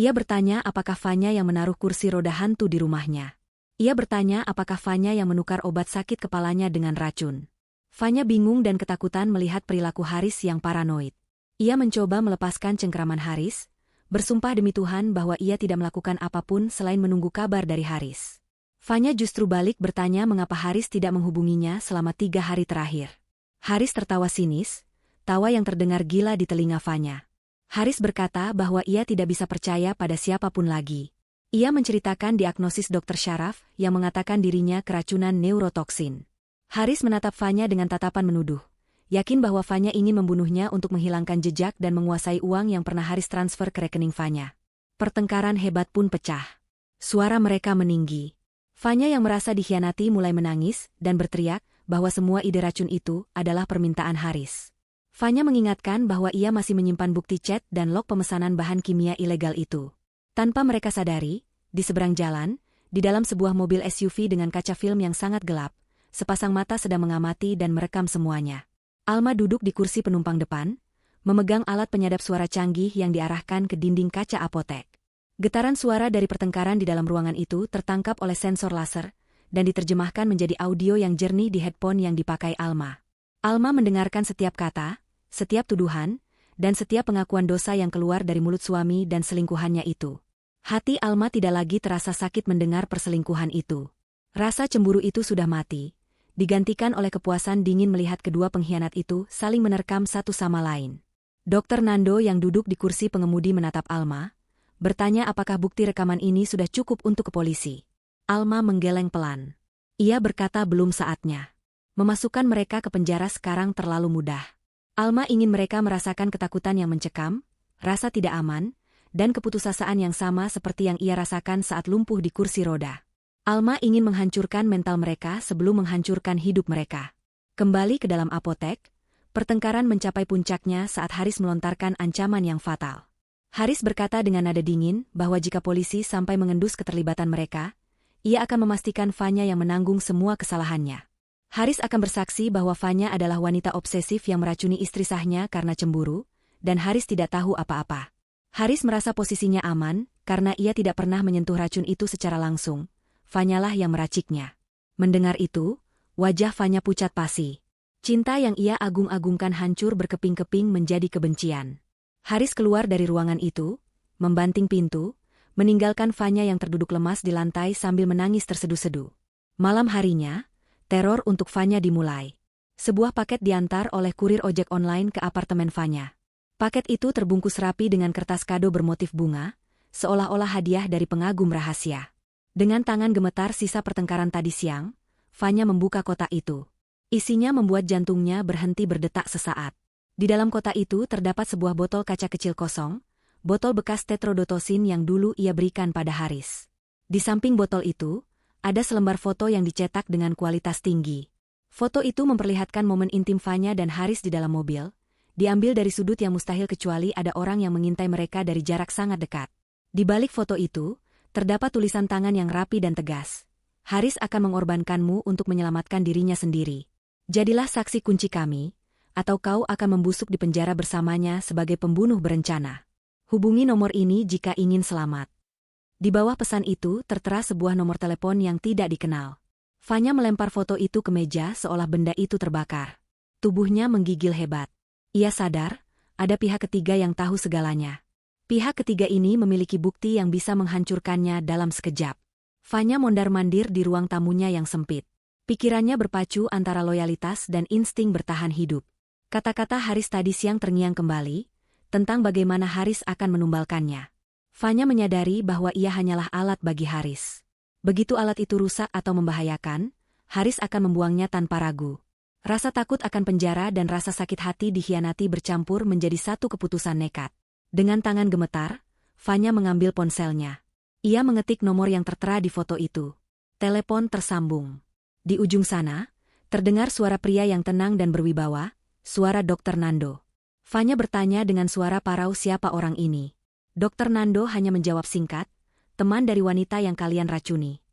Ia bertanya apakah Fanya yang menaruh kursi roda hantu di rumahnya. Ia bertanya apakah Fanya yang menukar obat sakit kepalanya dengan racun. Fanya bingung dan ketakutan melihat perilaku Haris yang paranoid. Ia mencoba melepaskan cengkeraman Haris, bersumpah demi Tuhan bahwa ia tidak melakukan apapun selain menunggu kabar dari Haris. Fanya justru balik bertanya mengapa Haris tidak menghubunginya selama 3 hari terakhir. Haris tertawa sinis, tawa yang terdengar gila di telinga Fanya. Haris berkata bahwa ia tidak bisa percaya pada siapapun lagi. Ia menceritakan diagnosis Dr. Syaraf yang mengatakan dirinya keracunan neurotoksin. Haris menatap Fanya dengan tatapan menuduh, yakin bahwa Fanya ingin membunuhnya untuk menghilangkan jejak dan menguasai uang yang pernah Haris transfer ke rekening Fanya. Pertengkaran hebat pun pecah. Suara mereka meninggi. Fanya yang merasa dikhianati mulai menangis dan berteriak bahwa semua ide racun itu adalah permintaan Haris. Fanya mengingatkan bahwa ia masih menyimpan bukti chat dan log pemesanan bahan kimia ilegal itu. Tanpa mereka sadari, di seberang jalan, di dalam sebuah mobil SUV dengan kaca film yang sangat gelap, sepasang mata sedang mengamati dan merekam semuanya. Alma duduk di kursi penumpang depan, memegang alat penyadap suara canggih yang diarahkan ke dinding kaca apotek. Getaran suara dari pertengkaran di dalam ruangan itu tertangkap oleh sensor laser, dan diterjemahkan menjadi audio yang jernih di headphone yang dipakai Alma. Alma mendengarkan setiap kata, setiap tuduhan, dan setiap pengakuan dosa yang keluar dari mulut suami dan selingkuhannya itu. Hati Alma tidak lagi terasa sakit mendengar perselingkuhan itu. Rasa cemburu itu sudah mati, digantikan oleh kepuasan dingin melihat kedua pengkhianat itu saling menerkam satu sama lain. Dr. Nando yang duduk di kursi pengemudi menatap Alma, bertanya apakah bukti rekaman ini sudah cukup untuk ke polisi. Alma menggeleng pelan. Ia berkata belum saatnya. Memasukkan mereka ke penjara sekarang terlalu mudah. Alma ingin mereka merasakan ketakutan yang mencekam, rasa tidak aman, dan keputusasaan yang sama seperti yang ia rasakan saat lumpuh di kursi roda. Alma ingin menghancurkan mental mereka sebelum menghancurkan hidup mereka. Kembali ke dalam apotek, pertengkaran mencapai puncaknya saat Haris melontarkan ancaman yang fatal. Haris berkata dengan nada dingin bahwa jika polisi sampai mengendus keterlibatan mereka, ia akan memastikan Fanya yang menanggung semua kesalahannya. Haris akan bersaksi bahwa Fanya adalah wanita obsesif yang meracuni istri sahnya karena cemburu, dan Haris tidak tahu apa-apa. Haris merasa posisinya aman, karena ia tidak pernah menyentuh racun itu secara langsung. Fanyalah yang meraciknya. Mendengar itu, wajah Fanya pucat pasi. Cinta yang ia agung-agungkan hancur berkeping-keping menjadi kebencian. Haris keluar dari ruangan itu, membanting pintu, meninggalkan Fanya yang terduduk lemas di lantai sambil menangis terseduh-seduh. Malam harinya, teror untuk Fanya dimulai. Sebuah paket diantar oleh kurir ojek online ke apartemen Fanya. Paket itu terbungkus rapi dengan kertas kado bermotif bunga, seolah-olah hadiah dari pengagum rahasia. Dengan tangan gemetar sisa pertengkaran tadi siang, Fanya membuka kotak itu. Isinya membuat jantungnya berhenti berdetak sesaat. Di dalam kotak itu terdapat sebuah botol kaca kecil kosong, botol bekas tetrodotosin yang dulu ia berikan pada Haris. Di samping botol itu, ada selembar foto yang dicetak dengan kualitas tinggi. Foto itu memperlihatkan momen intim Fanya dan Haris di dalam mobil, diambil dari sudut yang mustahil kecuali ada orang yang mengintai mereka dari jarak sangat dekat. Di balik foto itu, terdapat tulisan tangan yang rapi dan tegas. Haris akan mengorbankanmu untuk menyelamatkan dirinya sendiri. Jadilah saksi kunci kami, atau kau akan membusuk di penjara bersamanya sebagai pembunuh berencana. Hubungi nomor ini jika ingin selamat. Di bawah pesan itu tertera sebuah nomor telepon yang tidak dikenal. Fanya melempar foto itu ke meja seolah benda itu terbakar. Tubuhnya menggigil hebat. Ia sadar, ada pihak ketiga yang tahu segalanya. Pihak ketiga ini memiliki bukti yang bisa menghancurkannya dalam sekejap. Fanya mondar-mandir di ruang tamunya yang sempit. Pikirannya berpacu antara loyalitas dan insting bertahan hidup. Kata-kata Haris tadi siang terngiang kembali, tentang bagaimana Haris akan menumbalkannya. Fanya menyadari bahwa ia hanyalah alat bagi Haris. Begitu alat itu rusak atau membahayakan, Haris akan membuangnya tanpa ragu. Rasa takut akan penjara dan rasa sakit hati dikhianati bercampur menjadi satu keputusan nekat. Dengan tangan gemetar, Fanya mengambil ponselnya. Ia mengetik nomor yang tertera di foto itu. Telepon tersambung. Di ujung sana, terdengar suara pria yang tenang dan berwibawa, suara Dr. Nando. Fanya bertanya dengan suara parau siapa orang ini. Dr. Nando hanya menjawab singkat, teman dari wanita yang kalian racuni.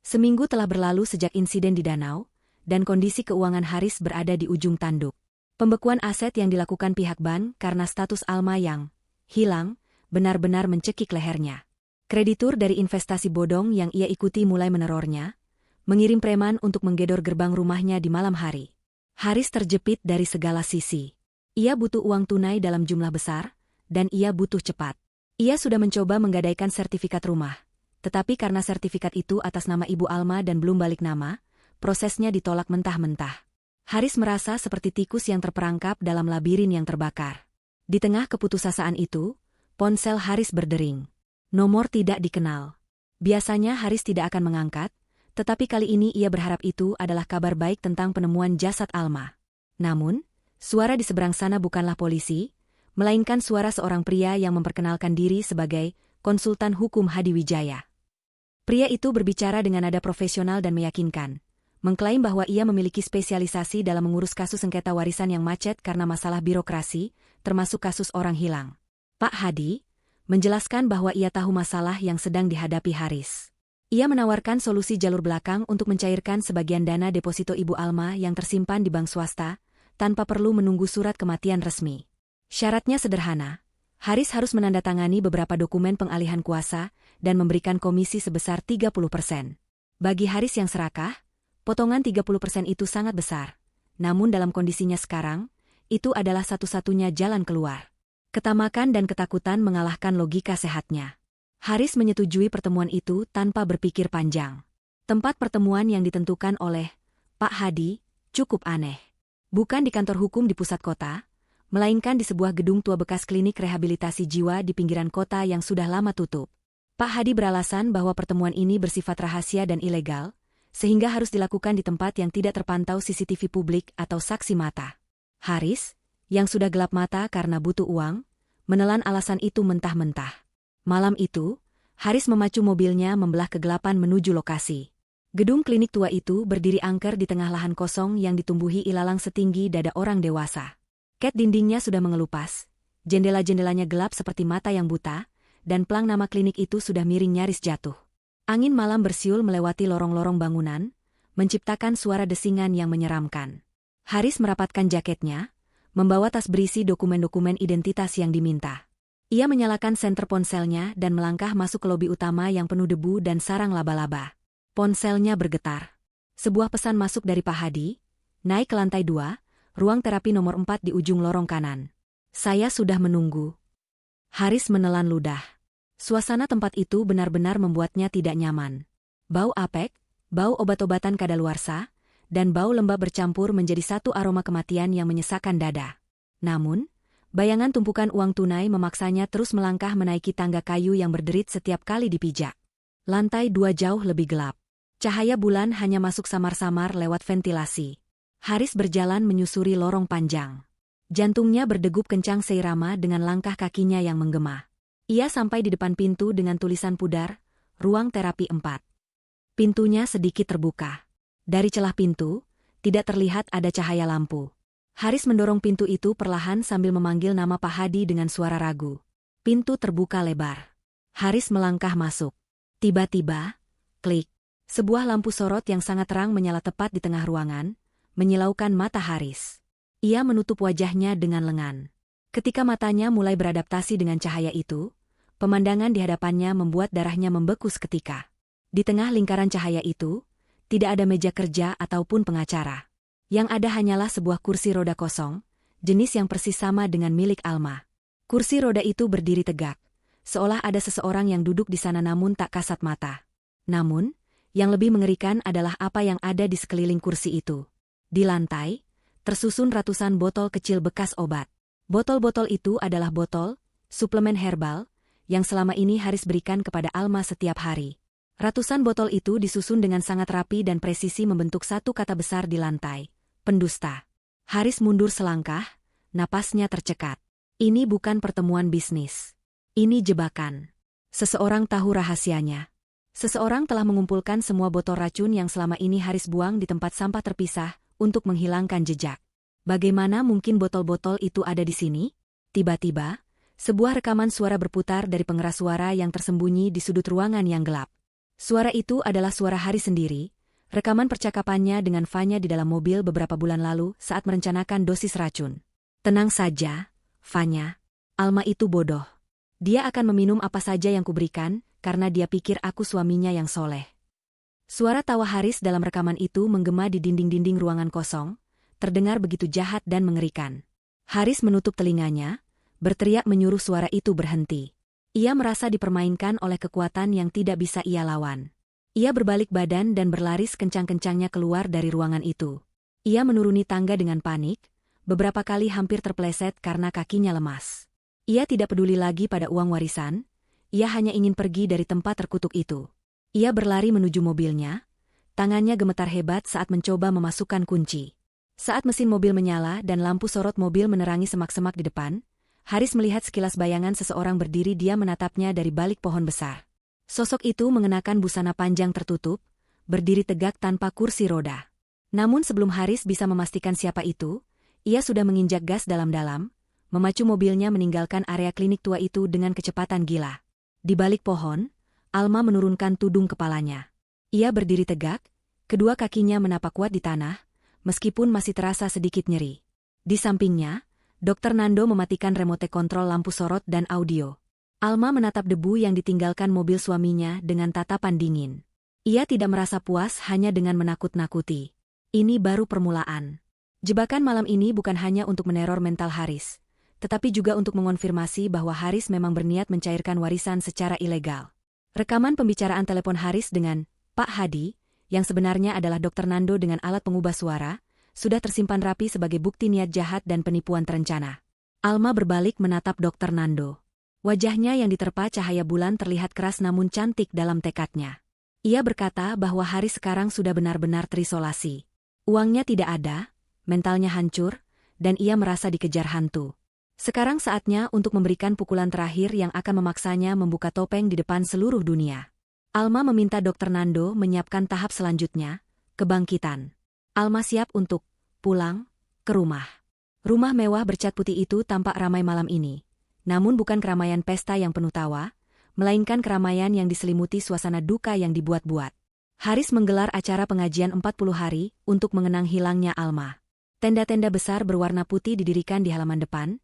Seminggu telah berlalu sejak insiden di danau, dan kondisi keuangan Haris berada di ujung tanduk. Pembekuan aset yang dilakukan pihak bank karena status Alma yang hilang, benar-benar mencekik lehernya. Kreditur dari investasi bodong yang ia ikuti mulai menerornya, mengirim preman untuk menggedor gerbang rumahnya di malam hari. Haris terjepit dari segala sisi. Ia butuh uang tunai dalam jumlah besar, dan ia butuh cepat. Ia sudah mencoba menggadaikan sertifikat rumah, tetapi karena sertifikat itu atas nama Ibu Alma dan belum balik nama, prosesnya ditolak mentah-mentah. Haris merasa seperti tikus yang terperangkap dalam labirin yang terbakar. Di tengah keputusasaan itu, ponsel Haris berdering. Nomor tidak dikenal. Biasanya Haris tidak akan mengangkat, tetapi kali ini ia berharap itu adalah kabar baik tentang penemuan jasad Alma. Namun, suara di seberang sana bukanlah polisi, melainkan suara seorang pria yang memperkenalkan diri sebagai konsultan hukum Hadi Wijaya. Pria itu berbicara dengan nada profesional dan meyakinkan, mengklaim bahwa ia memiliki spesialisasi dalam mengurus kasus sengketa warisan yang macet karena masalah birokrasi, termasuk kasus orang hilang. Pak Hadi menjelaskan bahwa ia tahu masalah yang sedang dihadapi Haris. Ia menawarkan solusi jalur belakang untuk mencairkan sebagian dana deposito Ibu Alma yang tersimpan di bank swasta, tanpa perlu menunggu surat kematian resmi. Syaratnya sederhana, Haris harus menandatangani beberapa dokumen pengalihan kuasa dan memberikan komisi sebesar 30%. Bagi Haris yang serakah, potongan 30% itu sangat besar. Namun dalam kondisinya sekarang, itu adalah satu-satunya jalan keluar. Ketamakan dan ketakutan mengalahkan logika sehatnya. Haris menyetujui pertemuan itu tanpa berpikir panjang. Tempat pertemuan yang ditentukan oleh Pak Hadi cukup aneh. Bukan di kantor hukum di pusat kota, melainkan di sebuah gedung tua bekas klinik rehabilitasi jiwa di pinggiran kota yang sudah lama tutup. Pak Hadi beralasan bahwa pertemuan ini bersifat rahasia dan ilegal, sehingga harus dilakukan di tempat yang tidak terpantau CCTV publik atau saksi mata. Haris, yang sudah gelap mata karena butuh uang, menelan alasan itu mentah-mentah. Malam itu, Haris memacu mobilnya membelah kegelapan menuju lokasi. Gedung klinik tua itu berdiri angker di tengah lahan kosong yang ditumbuhi ilalang setinggi dada orang dewasa. Cat dindingnya sudah mengelupas, jendela-jendelanya gelap seperti mata yang buta, dan plang nama klinik itu sudah miring nyaris jatuh. Angin malam bersiul melewati lorong-lorong bangunan, menciptakan suara desingan yang menyeramkan. Haris merapatkan jaketnya, membawa tas berisi dokumen-dokumen identitas yang diminta. Ia menyalakan senter ponselnya dan melangkah masuk ke lobi utama yang penuh debu dan sarang laba-laba. Ponselnya bergetar. Sebuah pesan masuk dari Pak Hadi, naik ke lantai 2, ruang terapi nomor 4 di ujung lorong kanan. Saya sudah menunggu. Haris menelan ludah. Suasana tempat itu benar-benar membuatnya tidak nyaman. Bau apek, bau obat-obatan kadaluarsa, dan bau lembab bercampur menjadi satu aroma kematian yang menyesakkan dada. Namun, bayangan tumpukan uang tunai memaksanya terus melangkah menaiki tangga kayu yang berderit setiap kali dipijak. Lantai 2 jauh lebih gelap. Cahaya bulan hanya masuk samar-samar lewat ventilasi. Haris berjalan menyusuri lorong panjang. Jantungnya berdegup kencang seirama dengan langkah kakinya yang menggema. Ia sampai di depan pintu dengan tulisan pudar, Ruang Terapi 4. Pintunya sedikit terbuka. Dari celah pintu, tidak terlihat ada cahaya lampu. Haris mendorong pintu itu perlahan sambil memanggil nama Pak Hadi dengan suara ragu. Pintu terbuka lebar. Haris melangkah masuk. Tiba-tiba, klik. Sebuah lampu sorot yang sangat terang menyala tepat di tengah ruangan, menyilaukan mata Haris. Ia menutup wajahnya dengan lengan. Ketika matanya mulai beradaptasi dengan cahaya itu, pemandangan di hadapannya membuat darahnya membeku seketika. Di tengah lingkaran cahaya itu, tidak ada meja kerja ataupun pengacara. Yang ada hanyalah sebuah kursi roda kosong, jenis yang persis sama dengan milik Alma. Kursi roda itu berdiri tegak, seolah ada seseorang yang duduk di sana namun tak kasat mata. Namun, yang lebih mengerikan adalah apa yang ada di sekeliling kursi itu. Di lantai, tersusun ratusan botol kecil bekas obat. Botol-botol itu adalah botol, suplemen herbal, yang selama ini Haris berikan kepada Alma setiap hari. Ratusan botol itu disusun dengan sangat rapi dan presisi membentuk satu kata besar di lantai, pendusta. Haris mundur selangkah, napasnya tercekat. Ini bukan pertemuan bisnis. Ini jebakan. Seseorang tahu rahasianya. Seseorang telah mengumpulkan semua botol racun yang selama ini Haris buang di tempat sampah terpisah, untuk menghilangkan jejak. Bagaimana mungkin botol-botol itu ada di sini? Tiba-tiba, sebuah rekaman suara berputar dari pengeras suara yang tersembunyi di sudut ruangan yang gelap. Suara itu adalah suara Haris sendiri, rekaman percakapannya dengan Fanya di dalam mobil beberapa bulan lalu saat merencanakan dosis racun. Tenang saja, Fanya. Alma itu bodoh. Dia akan meminum apa saja yang kuberikan, karena dia pikir aku suaminya yang soleh. Suara tawa Haris dalam rekaman itu menggema di dinding-dinding ruangan kosong, terdengar begitu jahat dan mengerikan. Haris menutup telinganya, berteriak menyuruh suara itu berhenti. Ia merasa dipermainkan oleh kekuatan yang tidak bisa ia lawan. Ia berbalik badan dan berlari kencang-kencangnya keluar dari ruangan itu. Ia menuruni tangga dengan panik, beberapa kali hampir terpeleset karena kakinya lemas. Ia tidak peduli lagi pada uang warisan, ia hanya ingin pergi dari tempat terkutuk itu. Ia berlari menuju mobilnya, tangannya gemetar hebat saat mencoba memasukkan kunci. Saat mesin mobil menyala dan lampu sorot mobil menerangi semak-semak di depan, Haris melihat sekilas bayangan seseorang berdiri dia menatapnya dari balik pohon besar. Sosok itu mengenakan busana panjang tertutup, berdiri tegak tanpa kursi roda. Namun sebelum Haris bisa memastikan siapa itu, ia sudah menginjak gas dalam-dalam, memacu mobilnya meninggalkan area klinik tua itu dengan kecepatan gila. Di balik pohon, Alma menurunkan tudung kepalanya. Ia berdiri tegak, kedua kakinya menapak kuat di tanah, meskipun masih terasa sedikit nyeri. Di sampingnya, Dr. Nando mematikan remote kontrol lampu sorot dan audio. Alma menatap debu yang ditinggalkan mobil suaminya dengan tatapan dingin. Ia tidak merasa puas hanya dengan menakut-nakuti. Ini baru permulaan. Jebakan malam ini bukan hanya untuk meneror mental Haris, tetapi juga untuk mengonfirmasi bahwa Haris memang berniat mencairkan warisan secara ilegal. Rekaman pembicaraan telepon Haris dengan Pak Hadi, yang sebenarnya adalah Dr. Nando dengan alat pengubah suara, sudah tersimpan rapi sebagai bukti niat jahat dan penipuan terencana. Alma berbalik menatap Dr. Nando. Wajahnya yang diterpa cahaya bulan terlihat keras namun cantik dalam tekadnya. Ia berkata bahwa Haris sekarang sudah benar-benar terisolasi. Uangnya tidak ada, mentalnya hancur, dan ia merasa dikejar hantu. Sekarang saatnya untuk memberikan pukulan terakhir yang akan memaksanya membuka topeng di depan seluruh dunia. Alma meminta Dr. Nando menyiapkan tahap selanjutnya, kebangkitan. Alma siap untuk pulang ke rumah. Rumah mewah bercat putih itu tampak ramai malam ini. Namun bukan keramaian pesta yang penuh tawa, melainkan keramaian yang diselimuti suasana duka yang dibuat-buat. Haris menggelar acara pengajian 40 hari untuk mengenang hilangnya Alma. Tenda-tenda besar berwarna putih didirikan di halaman depan,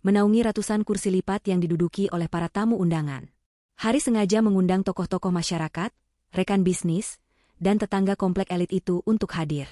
menaungi ratusan kursi lipat yang diduduki oleh para tamu undangan. Haris sengaja mengundang tokoh-tokoh masyarakat, rekan bisnis, dan tetangga komplek elit itu untuk hadir.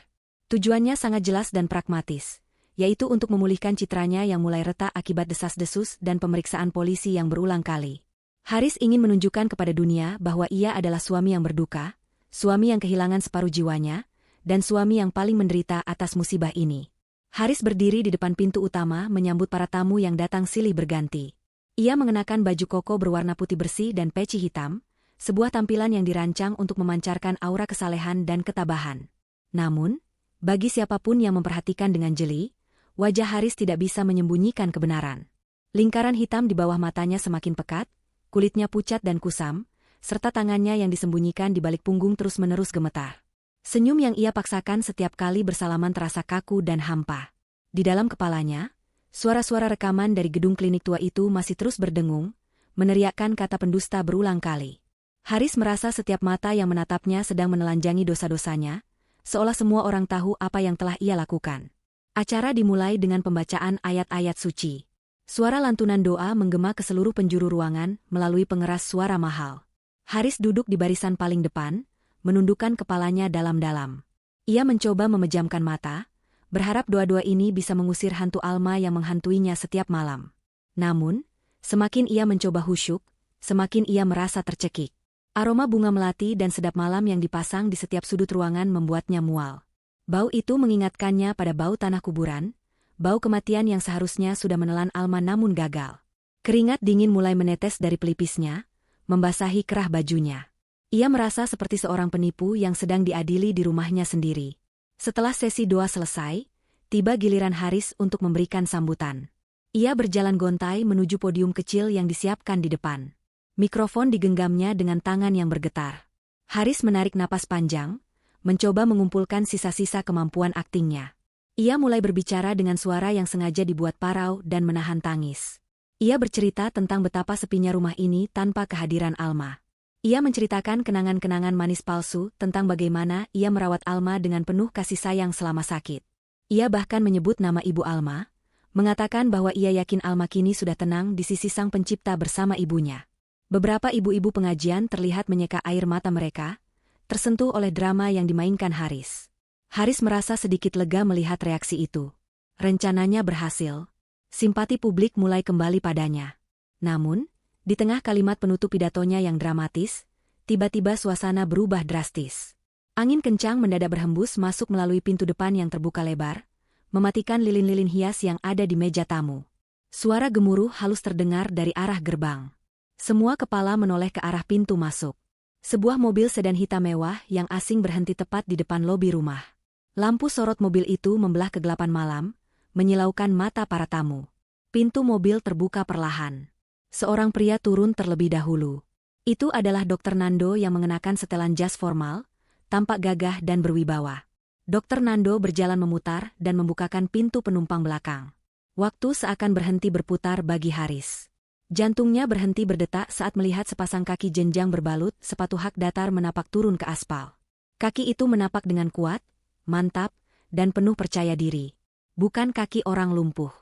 Tujuannya sangat jelas dan pragmatis, yaitu untuk memulihkan citranya yang mulai retak akibat desas-desus dan pemeriksaan polisi yang berulang kali. Haris ingin menunjukkan kepada dunia bahwa ia adalah suami yang berduka, suami yang kehilangan separuh jiwanya, dan suami yang paling menderita atas musibah ini. Haris berdiri di depan pintu utama menyambut para tamu yang datang silih berganti. Ia mengenakan baju koko berwarna putih bersih dan peci hitam, sebuah tampilan yang dirancang untuk memancarkan aura kesalehan dan ketabahan. Namun, bagi siapapun yang memperhatikan dengan jeli, wajah Haris tidak bisa menyembunyikan kebenaran. Lingkaran hitam di bawah matanya semakin pekat, kulitnya pucat dan kusam, serta tangannya yang disembunyikan di balik punggung terus-menerus gemetar. Senyum yang ia paksakan setiap kali bersalaman terasa kaku dan hampa. Di dalam kepalanya, suara-suara rekaman dari gedung klinik tua itu masih terus berdengung, meneriakkan kata pendusta berulang kali. Haris merasa setiap mata yang menatapnya sedang menelanjangi dosa-dosanya, seolah semua orang tahu apa yang telah ia lakukan. Acara dimulai dengan pembacaan ayat-ayat suci. Suara lantunan doa menggema ke seluruh penjuru ruangan melalui pengeras suara mahal. Haris duduk di barisan paling depan, menundukkan kepalanya dalam-dalam. Ia mencoba memejamkan mata, berharap doa-doa ini bisa mengusir hantu Alma yang menghantuinya setiap malam. Namun, semakin ia mencoba khusyuk, semakin ia merasa tercekik. Aroma bunga melati dan sedap malam yang dipasang di setiap sudut ruangan membuatnya mual. Bau itu mengingatkannya pada bau tanah kuburan, bau kematian yang seharusnya sudah menelan Alma namun gagal. Keringat dingin mulai menetes dari pelipisnya, membasahi kerah bajunya. Ia merasa seperti seorang penipu yang sedang diadili di rumahnya sendiri. Setelah sesi doa selesai, tiba giliran Haris untuk memberikan sambutan. Ia berjalan gontai menuju podium kecil yang disiapkan di depan. Mikrofon digenggamnya dengan tangan yang bergetar. Haris menarik napas panjang, mencoba mengumpulkan sisa-sisa kemampuan aktingnya. Ia mulai berbicara dengan suara yang sengaja dibuat parau dan menahan tangis. Ia bercerita tentang betapa sepinya rumah ini tanpa kehadiran Alma. Ia menceritakan kenangan-kenangan manis palsu tentang bagaimana ia merawat Alma dengan penuh kasih sayang selama sakit. Ia bahkan menyebut nama ibu Alma, mengatakan bahwa ia yakin Alma kini sudah tenang di sisi Sang Pencipta bersama ibunya. Beberapa ibu-ibu pengajian terlihat menyeka air mata mereka, tersentuh oleh drama yang dimainkan Haris. Haris merasa sedikit lega melihat reaksi itu. Rencananya berhasil. Simpati publik mulai kembali padanya. Namun, di tengah kalimat penutup pidatonya yang dramatis, tiba-tiba suasana berubah drastis. Angin kencang mendadak berhembus masuk melalui pintu depan yang terbuka lebar, mematikan lilin-lilin hias yang ada di meja tamu. Suara gemuruh halus terdengar dari arah gerbang. Semua kepala menoleh ke arah pintu masuk. Sebuah mobil sedan hitam mewah yang asing berhenti tepat di depan lobi rumah. Lampu sorot mobil itu membelah kegelapan malam, menyilaukan mata para tamu. Pintu mobil terbuka perlahan. Seorang pria turun terlebih dahulu. Itu adalah Dr. Nando yang mengenakan setelan jas formal, tampak gagah dan berwibawa. Dr. Nando berjalan memutar dan membukakan pintu penumpang belakang. Waktu seakan berhenti berputar bagi Haris. Jantungnya berhenti berdetak saat melihat sepasang kaki jenjang berbalut sepatu hak datar menapak turun ke aspal. Kaki itu menapak dengan kuat, mantap, dan penuh percaya diri. Bukan kaki orang lumpuh.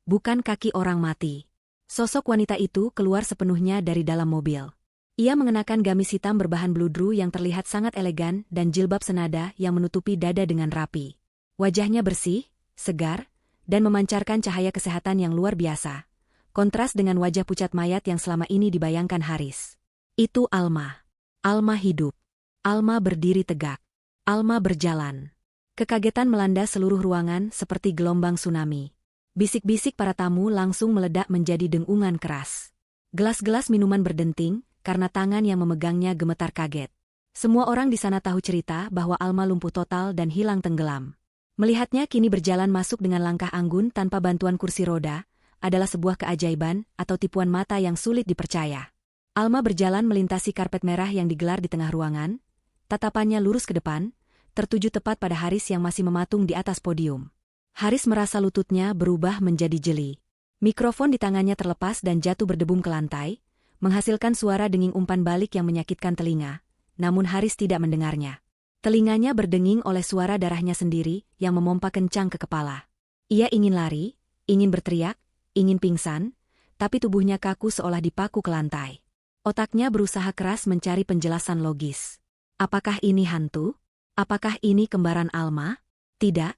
Bukan kaki orang mati. Sosok wanita itu keluar sepenuhnya dari dalam mobil. Ia mengenakan gamis hitam berbahan bludru yang terlihat sangat elegan dan jilbab senada yang menutupi dada dengan rapi. Wajahnya bersih, segar, dan memancarkan cahaya kesehatan yang luar biasa. Kontras dengan wajah pucat mayat yang selama ini dibayangkan Haris. Itu Alma. Alma hidup. Alma berdiri tegak. Alma berjalan. Kekagetan melanda seluruh ruangan seperti gelombang tsunami. Bisik-bisik para tamu langsung meledak menjadi dengungan keras. Gelas-gelas minuman berdenting, karena tangan yang memegangnya gemetar kaget. Semua orang di sana tahu cerita bahwa Alma lumpuh total dan hilang tenggelam. Melihatnya kini berjalan masuk dengan langkah anggun tanpa bantuan kursi roda, adalah sebuah keajaiban atau tipuan mata yang sulit dipercaya. Alma berjalan melintasi karpet merah yang digelar di tengah ruangan, tatapannya lurus ke depan, tertuju tepat pada Haris yang masih mematung di atas podium. Haris merasa lututnya berubah menjadi jeli. Mikrofon di tangannya terlepas dan jatuh berdebum ke lantai, menghasilkan suara denging umpan balik yang menyakitkan telinga, namun Haris tidak mendengarnya. Telinganya berdenging oleh suara darahnya sendiri yang memompa kencang ke kepala. Ia ingin lari, ingin berteriak, ingin pingsan, tapi tubuhnya kaku seolah dipaku ke lantai. Otaknya berusaha keras mencari penjelasan logis. Apakah ini hantu? Apakah ini kembaran Alma? Tidak.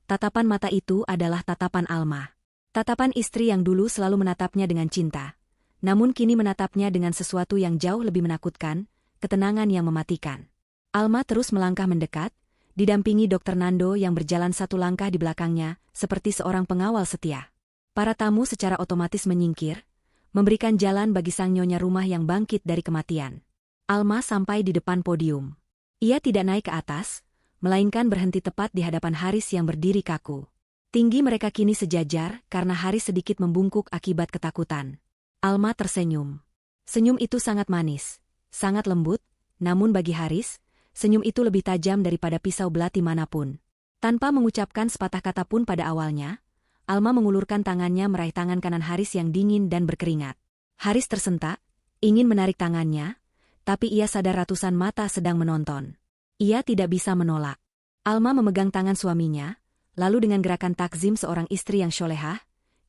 Tatapan mata itu adalah tatapan Alma. Tatapan istri yang dulu selalu menatapnya dengan cinta. Namun kini menatapnya dengan sesuatu yang jauh lebih menakutkan, ketenangan yang mematikan. Alma terus melangkah mendekat, didampingi Dr. Nando yang berjalan satu langkah di belakangnya, seperti seorang pengawal setia. Para tamu secara otomatis menyingkir, memberikan jalan bagi sang nyonya rumah yang bangkit dari kematian. Alma sampai di depan podium. Ia tidak naik ke atas, melainkan berhenti tepat di hadapan Haris yang berdiri kaku. Tinggi mereka kini sejajar karena Haris sedikit membungkuk akibat ketakutan. Alma tersenyum. Senyum itu sangat manis, sangat lembut, namun bagi Haris, senyum itu lebih tajam daripada pisau belati manapun. Tanpa mengucapkan sepatah kata pun pada awalnya, Alma mengulurkan tangannya meraih tangan kanan Haris yang dingin dan berkeringat. Haris tersentak, ingin menarik tangannya, tapi ia sadar ratusan mata sedang menonton. Ia tidak bisa menolak. Alma memegang tangan suaminya, lalu dengan gerakan takzim seorang istri yang syolehah,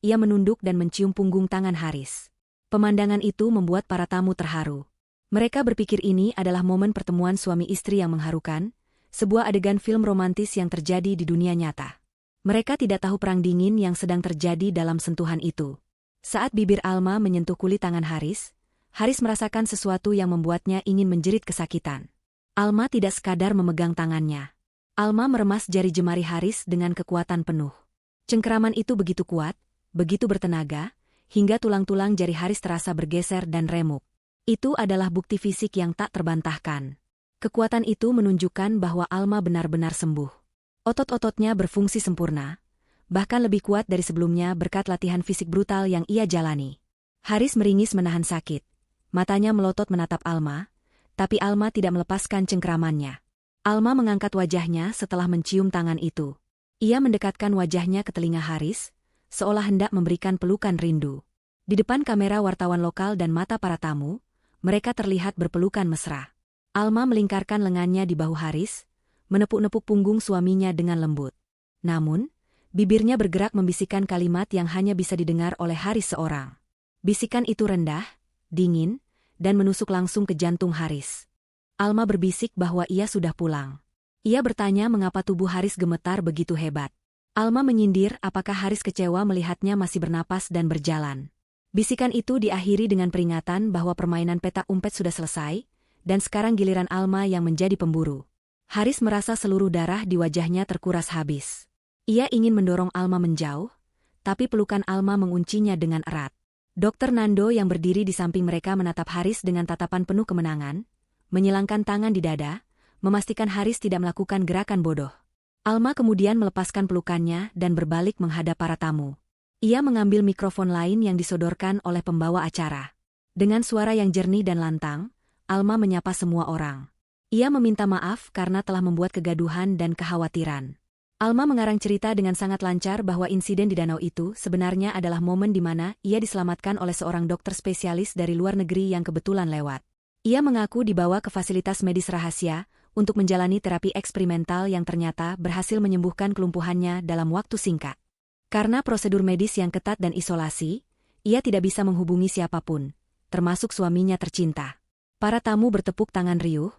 ia menunduk dan mencium punggung tangan Haris. Pemandangan itu membuat para tamu terharu. Mereka berpikir ini adalah momen pertemuan suami istri yang mengharukan, sebuah adegan film romantis yang terjadi di dunia nyata. Mereka tidak tahu perang dingin yang sedang terjadi dalam sentuhan itu. Saat bibir Alma menyentuh kulit tangan Haris, Haris merasakan sesuatu yang membuatnya ingin menjerit kesakitan. Alma tidak sekadar memegang tangannya. Alma meremas jari jemari Haris dengan kekuatan penuh. Cengkeraman itu begitu kuat, begitu bertenaga, hingga tulang-tulang jari Haris terasa bergeser dan remuk. Itu adalah bukti fisik yang tak terbantahkan. Kekuatan itu menunjukkan bahwa Alma benar-benar sembuh. Otot-ototnya berfungsi sempurna, bahkan lebih kuat dari sebelumnya berkat latihan fisik brutal yang ia jalani. Haris meringis menahan sakit. Matanya melotot menatap Alma, tapi Alma tidak melepaskan cengkeramannya. Alma mengangkat wajahnya setelah mencium tangan itu. Ia mendekatkan wajahnya ke telinga Haris, seolah hendak memberikan pelukan rindu. Di depan kamera wartawan lokal dan mata para tamu, mereka terlihat berpelukan mesra. Alma melingkarkan lengannya di bahu Haris, menepuk-nepuk punggung suaminya dengan lembut. Namun, bibirnya bergerak membisikkan kalimat yang hanya bisa didengar oleh Haris seorang. Bisikan itu rendah, dingin, dan menusuk langsung ke jantung Haris. Alma berbisik bahwa ia sudah pulang. Ia bertanya mengapa tubuh Haris gemetar begitu hebat. Alma menyindir apakah Haris kecewa melihatnya masih bernapas dan berjalan. Bisikan itu diakhiri dengan peringatan bahwa permainan petak umpet sudah selesai, dan sekarang giliran Alma yang menjadi pemburu. Haris merasa seluruh darah di wajahnya terkuras habis. Ia ingin mendorong Alma menjauh, tapi pelukan Alma menguncinya dengan erat. Dr. Nando yang berdiri di samping mereka menatap Haris dengan tatapan penuh kemenangan, menyilangkan tangan di dada, memastikan Haris tidak melakukan gerakan bodoh. Alma kemudian melepaskan pelukannya dan berbalik menghadap para tamu. Ia mengambil mikrofon lain yang disodorkan oleh pembawa acara. Dengan suara yang jernih dan lantang, Alma menyapa semua orang. Ia meminta maaf karena telah membuat kegaduhan dan kekhawatiran. Alma mengarang cerita dengan sangat lancar bahwa insiden di danau itu sebenarnya adalah momen di mana ia diselamatkan oleh seorang dokter spesialis dari luar negeri yang kebetulan lewat. Ia mengaku dibawa ke fasilitas medis rahasia untuk menjalani terapi eksperimental yang ternyata berhasil menyembuhkan kelumpuhannya dalam waktu singkat. Karena prosedur medis yang ketat dan isolasi, ia tidak bisa menghubungi siapapun, termasuk suaminya tercinta. Para tamu bertepuk tangan riuh,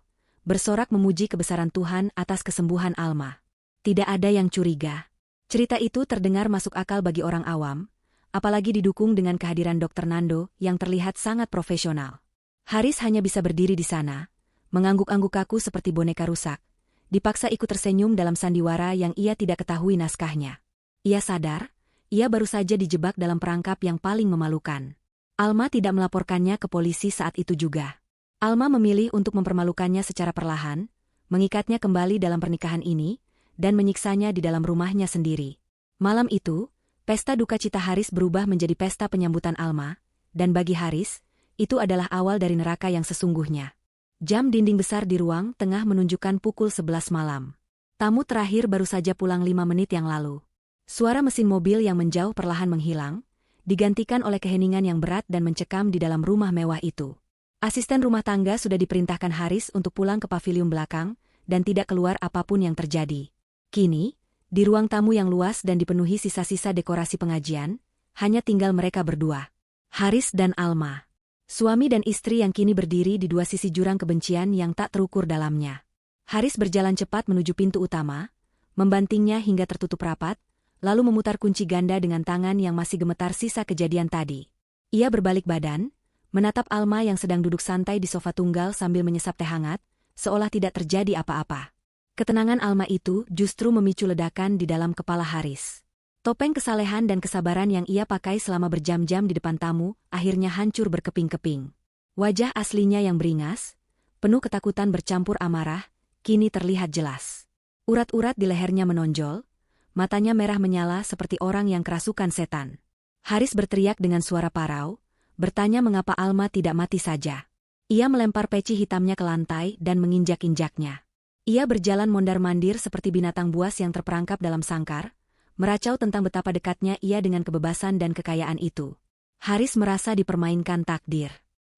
bersorak memuji kebesaran Tuhan atas kesembuhan Alma. Tidak ada yang curiga. Cerita itu terdengar masuk akal bagi orang awam, apalagi didukung dengan kehadiran Dr. Nando yang terlihat sangat profesional. Haris hanya bisa berdiri di sana, mengangguk-angguk kaku seperti boneka rusak, dipaksa ikut tersenyum dalam sandiwara yang ia tidak ketahui naskahnya. Ia sadar, ia baru saja dijebak dalam perangkap yang paling memalukan. Alma tidak melaporkannya ke polisi saat itu juga. Alma memilih untuk mempermalukannya secara perlahan, mengikatnya kembali dalam pernikahan ini, dan menyiksanya di dalam rumahnya sendiri. Malam itu, pesta duka cita Haris berubah menjadi pesta penyambutan Alma, dan bagi Haris, itu adalah awal dari neraka yang sesungguhnya. Jam dinding besar di ruang tengah menunjukkan pukul 11 malam. Tamu terakhir baru saja pulang 5 menit yang lalu. Suara mesin mobil yang menjauh perlahan menghilang, digantikan oleh keheningan yang berat dan mencekam di dalam rumah mewah itu. Asisten rumah tangga sudah diperintahkan Haris untuk pulang ke pavilion belakang, dan tidak keluar apapun yang terjadi. Kini, di ruang tamu yang luas dan dipenuhi sisa-sisa dekorasi pengajian, hanya tinggal mereka berdua. Haris dan Alma. Suami dan istri yang kini berdiri di dua sisi jurang kebencian yang tak terukur dalamnya. Haris berjalan cepat menuju pintu utama, membantingnya hingga tertutup rapat, lalu memutar kunci ganda dengan tangan yang masih gemetar sisa kejadian tadi. Ia berbalik badan, menatap Alma yang sedang duduk santai di sofa tunggal sambil menyesap teh hangat, seolah tidak terjadi apa-apa. Ketenangan Alma itu justru memicu ledakan di dalam kepala Haris. Topeng kesalehan dan kesabaran yang ia pakai selama berjam-jam di depan tamu, akhirnya hancur berkeping-keping. Wajah aslinya yang beringas, penuh ketakutan bercampur amarah, kini terlihat jelas. Urat-urat di lehernya menonjol, matanya merah menyala seperti orang yang kerasukan setan. Haris berteriak dengan suara parau, bertanya mengapa Alma tidak mati saja. Ia melempar peci hitamnya ke lantai dan menginjak-injaknya. Ia berjalan mondar-mandir seperti binatang buas yang terperangkap dalam sangkar, meracau tentang betapa dekatnya ia dengan kebebasan dan kekayaan itu. Haris merasa dipermainkan takdir.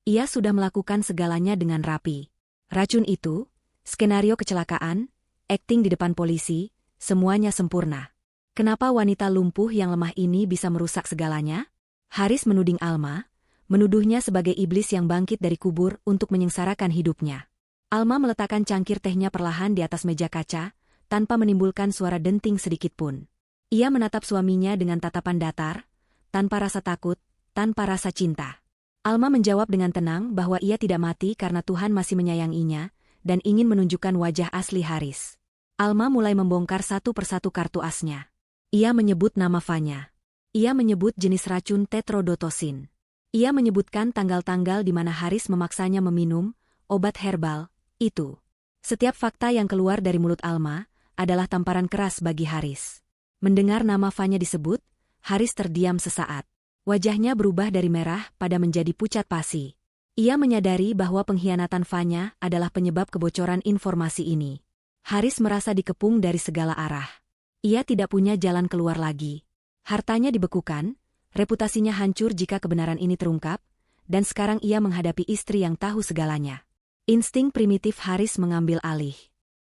Ia sudah melakukan segalanya dengan rapi. Racun itu, skenario kecelakaan, akting di depan polisi, semuanya sempurna. Kenapa wanita lumpuh yang lemah ini bisa merusak segalanya? Haris menuding Alma, menuduhnya sebagai iblis yang bangkit dari kubur untuk menyengsarakan hidupnya. Alma meletakkan cangkir tehnya perlahan di atas meja kaca, tanpa menimbulkan suara denting sedikitpun. Ia menatap suaminya dengan tatapan datar, tanpa rasa takut, tanpa rasa cinta. Alma menjawab dengan tenang bahwa ia tidak mati karena Tuhan masih menyayanginya, dan ingin menunjukkan wajah asli Haris. Alma mulai membongkar satu persatu kartu asnya. Ia menyebut nama Fanya. Ia menyebut jenis racun tetrodotosin. Ia menyebutkan tanggal-tanggal di mana Haris memaksanya meminum obat herbal itu. Setiap fakta yang keluar dari mulut Alma adalah tamparan keras bagi Haris. Mendengar nama Fanya disebut, Haris terdiam sesaat. Wajahnya berubah dari merah pada menjadi pucat pasi. Ia menyadari bahwa pengkhianatan Fanya adalah penyebab kebocoran informasi ini. Haris merasa dikepung dari segala arah. Ia tidak punya jalan keluar lagi. Hartanya dibekukan, reputasinya hancur jika kebenaran ini terungkap, dan sekarang ia menghadapi istri yang tahu segalanya. Insting primitif Haris mengambil alih.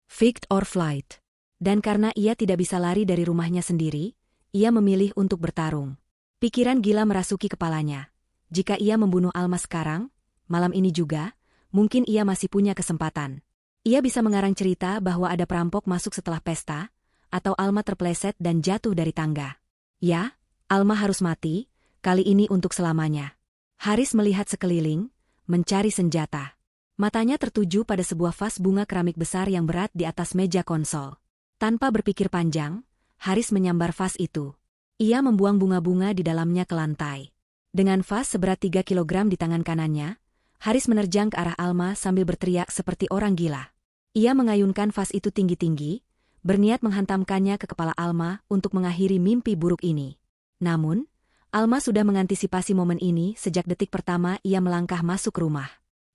Fight or flight. Dan karena ia tidak bisa lari dari rumahnya sendiri, ia memilih untuk bertarung. Pikiran gila merasuki kepalanya. Jika ia membunuh Alma sekarang, malam ini juga, mungkin ia masih punya kesempatan. Ia bisa mengarang cerita bahwa ada perampok masuk setelah pesta, atau Alma terpeleset dan jatuh dari tangga. Ya, Alma harus mati, kali ini untuk selamanya. Haris melihat sekeliling, mencari senjata. Matanya tertuju pada sebuah vas bunga keramik besar yang berat di atas meja konsol. Tanpa berpikir panjang, Haris menyambar vas itu. Ia membuang bunga-bunga di dalamnya ke lantai. Dengan vas seberat 3 kilogram di tangan kanannya, Haris menerjang ke arah Alma sambil berteriak seperti orang gila. Ia mengayunkan vas itu tinggi-tinggi, berniat menghantamkannya ke kepala Alma untuk mengakhiri mimpi buruk ini. Namun, Alma sudah mengantisipasi momen ini sejak detik pertama ia melangkah masuk rumah.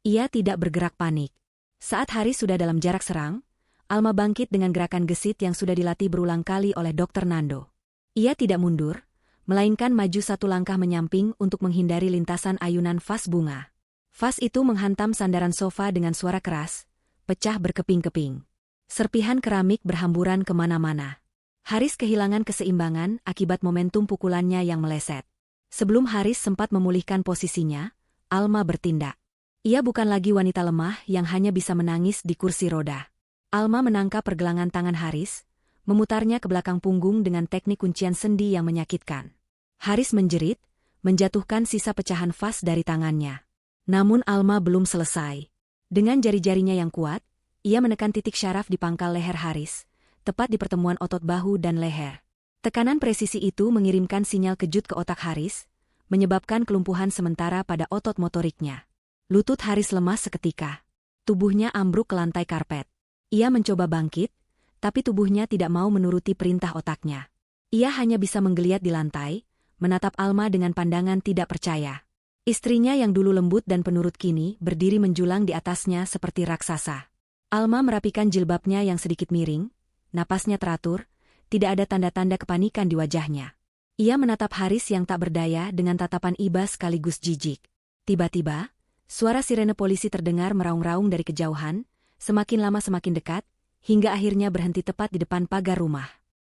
Ia tidak bergerak panik. Saat Haris sudah dalam jarak serang, Alma bangkit dengan gerakan gesit yang sudah dilatih berulang kali oleh Dr. Nando. Ia tidak mundur, melainkan maju satu langkah menyamping untuk menghindari lintasan ayunan vas bunga. Vas itu menghantam sandaran sofa dengan suara keras, pecah berkeping-keping. Serpihan keramik berhamburan kemana-mana. Haris kehilangan keseimbangan akibat momentum pukulannya yang meleset. Sebelum Haris sempat memulihkan posisinya, Alma bertindak. Ia bukan lagi wanita lemah yang hanya bisa menangis di kursi roda. Alma menangkap pergelangan tangan Haris, memutarnya ke belakang punggung dengan teknik kuncian sendi yang menyakitkan. Haris menjerit, menjatuhkan sisa pecahan vas dari tangannya. Namun Alma belum selesai. Dengan jari-jarinya yang kuat, ia menekan titik syaraf di pangkal leher Haris, tepat di pertemuan otot bahu dan leher. Tekanan presisi itu mengirimkan sinyal kejut ke otak Haris, menyebabkan kelumpuhan sementara pada otot motoriknya. Lutut Haris lemas seketika. Tubuhnya ambruk ke lantai karpet. Ia mencoba bangkit, tapi tubuhnya tidak mau menuruti perintah otaknya. Ia hanya bisa menggeliat di lantai, menatap Alma dengan pandangan tidak percaya. Istrinya yang dulu lembut dan penurut kini berdiri menjulang di atasnya seperti raksasa. Alma merapikan jilbabnya yang sedikit miring, napasnya teratur, tidak ada tanda-tanda kepanikan di wajahnya. Ia menatap Haris yang tak berdaya dengan tatapan iba sekaligus jijik. Tiba-tiba, suara sirene polisi terdengar meraung-raung dari kejauhan, semakin lama semakin dekat, hingga akhirnya berhenti tepat di depan pagar rumah.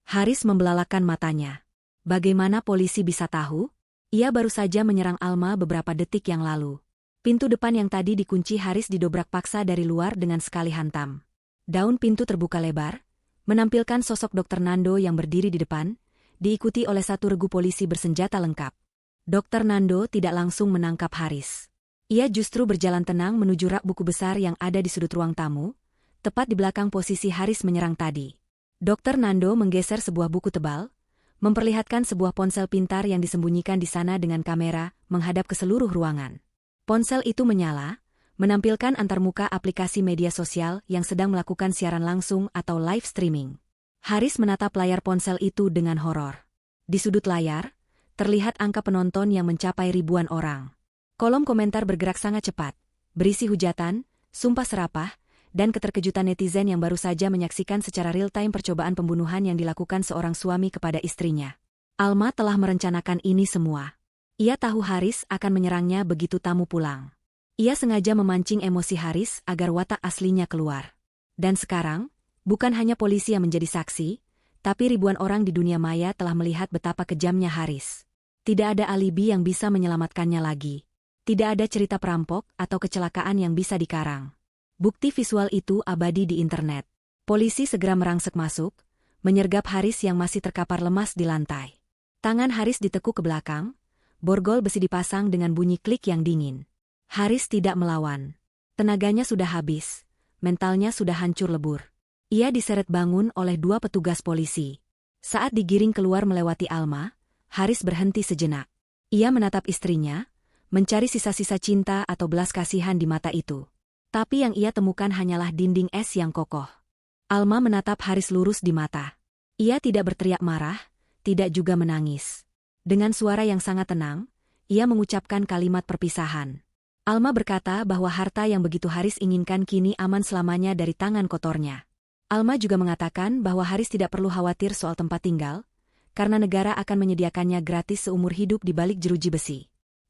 Haris membelalakan matanya. Bagaimana polisi bisa tahu? Ia baru saja menyerang Alma beberapa detik yang lalu. Pintu depan yang tadi dikunci Haris didobrak paksa dari luar dengan sekali hantam. Daun pintu terbuka lebar, menampilkan sosok Dr. Nando yang berdiri di depan, diikuti oleh satu regu polisi bersenjata lengkap. Dr. Nando tidak langsung menangkap Haris. Ia justru berjalan tenang menuju rak buku besar yang ada di sudut ruang tamu, tepat di belakang posisi Haris menyerang tadi. Dr. Nando menggeser sebuah buku tebal, memperlihatkan sebuah ponsel pintar yang disembunyikan di sana dengan kamera, menghadap ke seluruh ruangan. Ponsel itu menyala, menampilkan antarmuka aplikasi media sosial yang sedang melakukan siaran langsung atau live streaming. Haris menatap layar ponsel itu dengan horor. Di sudut layar, terlihat angka penonton yang mencapai ribuan orang. Kolom komentar bergerak sangat cepat, berisi hujatan, sumpah serapah, dan keterkejutan netizen yang baru saja menyaksikan secara real-time percobaan pembunuhan yang dilakukan seorang suami kepada istrinya. Alma telah merencanakan ini semua. Ia tahu Haris akan menyerangnya begitu tamu pulang. Ia sengaja memancing emosi Haris agar watak aslinya keluar. Dan sekarang, bukan hanya polisi yang menjadi saksi, tapi ribuan orang di dunia maya telah melihat betapa kejamnya Haris. Tidak ada alibi yang bisa menyelamatkannya lagi. Tidak ada cerita perampok atau kecelakaan yang bisa dikarang. Bukti visual itu abadi di internet. Polisi segera merangsek masuk, menyergap Haris yang masih terkapar lemas di lantai. Tangan Haris ditekuk ke belakang, borgol besi dipasang dengan bunyi klik yang dingin. Haris tidak melawan. Tenaganya sudah habis, mentalnya sudah hancur lebur. Ia diseret bangun oleh dua petugas polisi. Saat digiring keluar melewati Alma, Haris berhenti sejenak. Ia menatap istrinya, mencari sisa-sisa cinta atau belas kasihan di mata itu. Tapi yang ia temukan hanyalah dinding es yang kokoh. Alma menatap Haris lurus di mata. Ia tidak berteriak marah, tidak juga menangis. Dengan suara yang sangat tenang, ia mengucapkan kalimat perpisahan. Alma berkata bahwa harta yang begitu Haris inginkan kini aman selamanya dari tangan kotornya. Alma juga mengatakan bahwa Haris tidak perlu khawatir soal tempat tinggal, karena negara akan menyediakannya gratis seumur hidup di balik jeruji besi.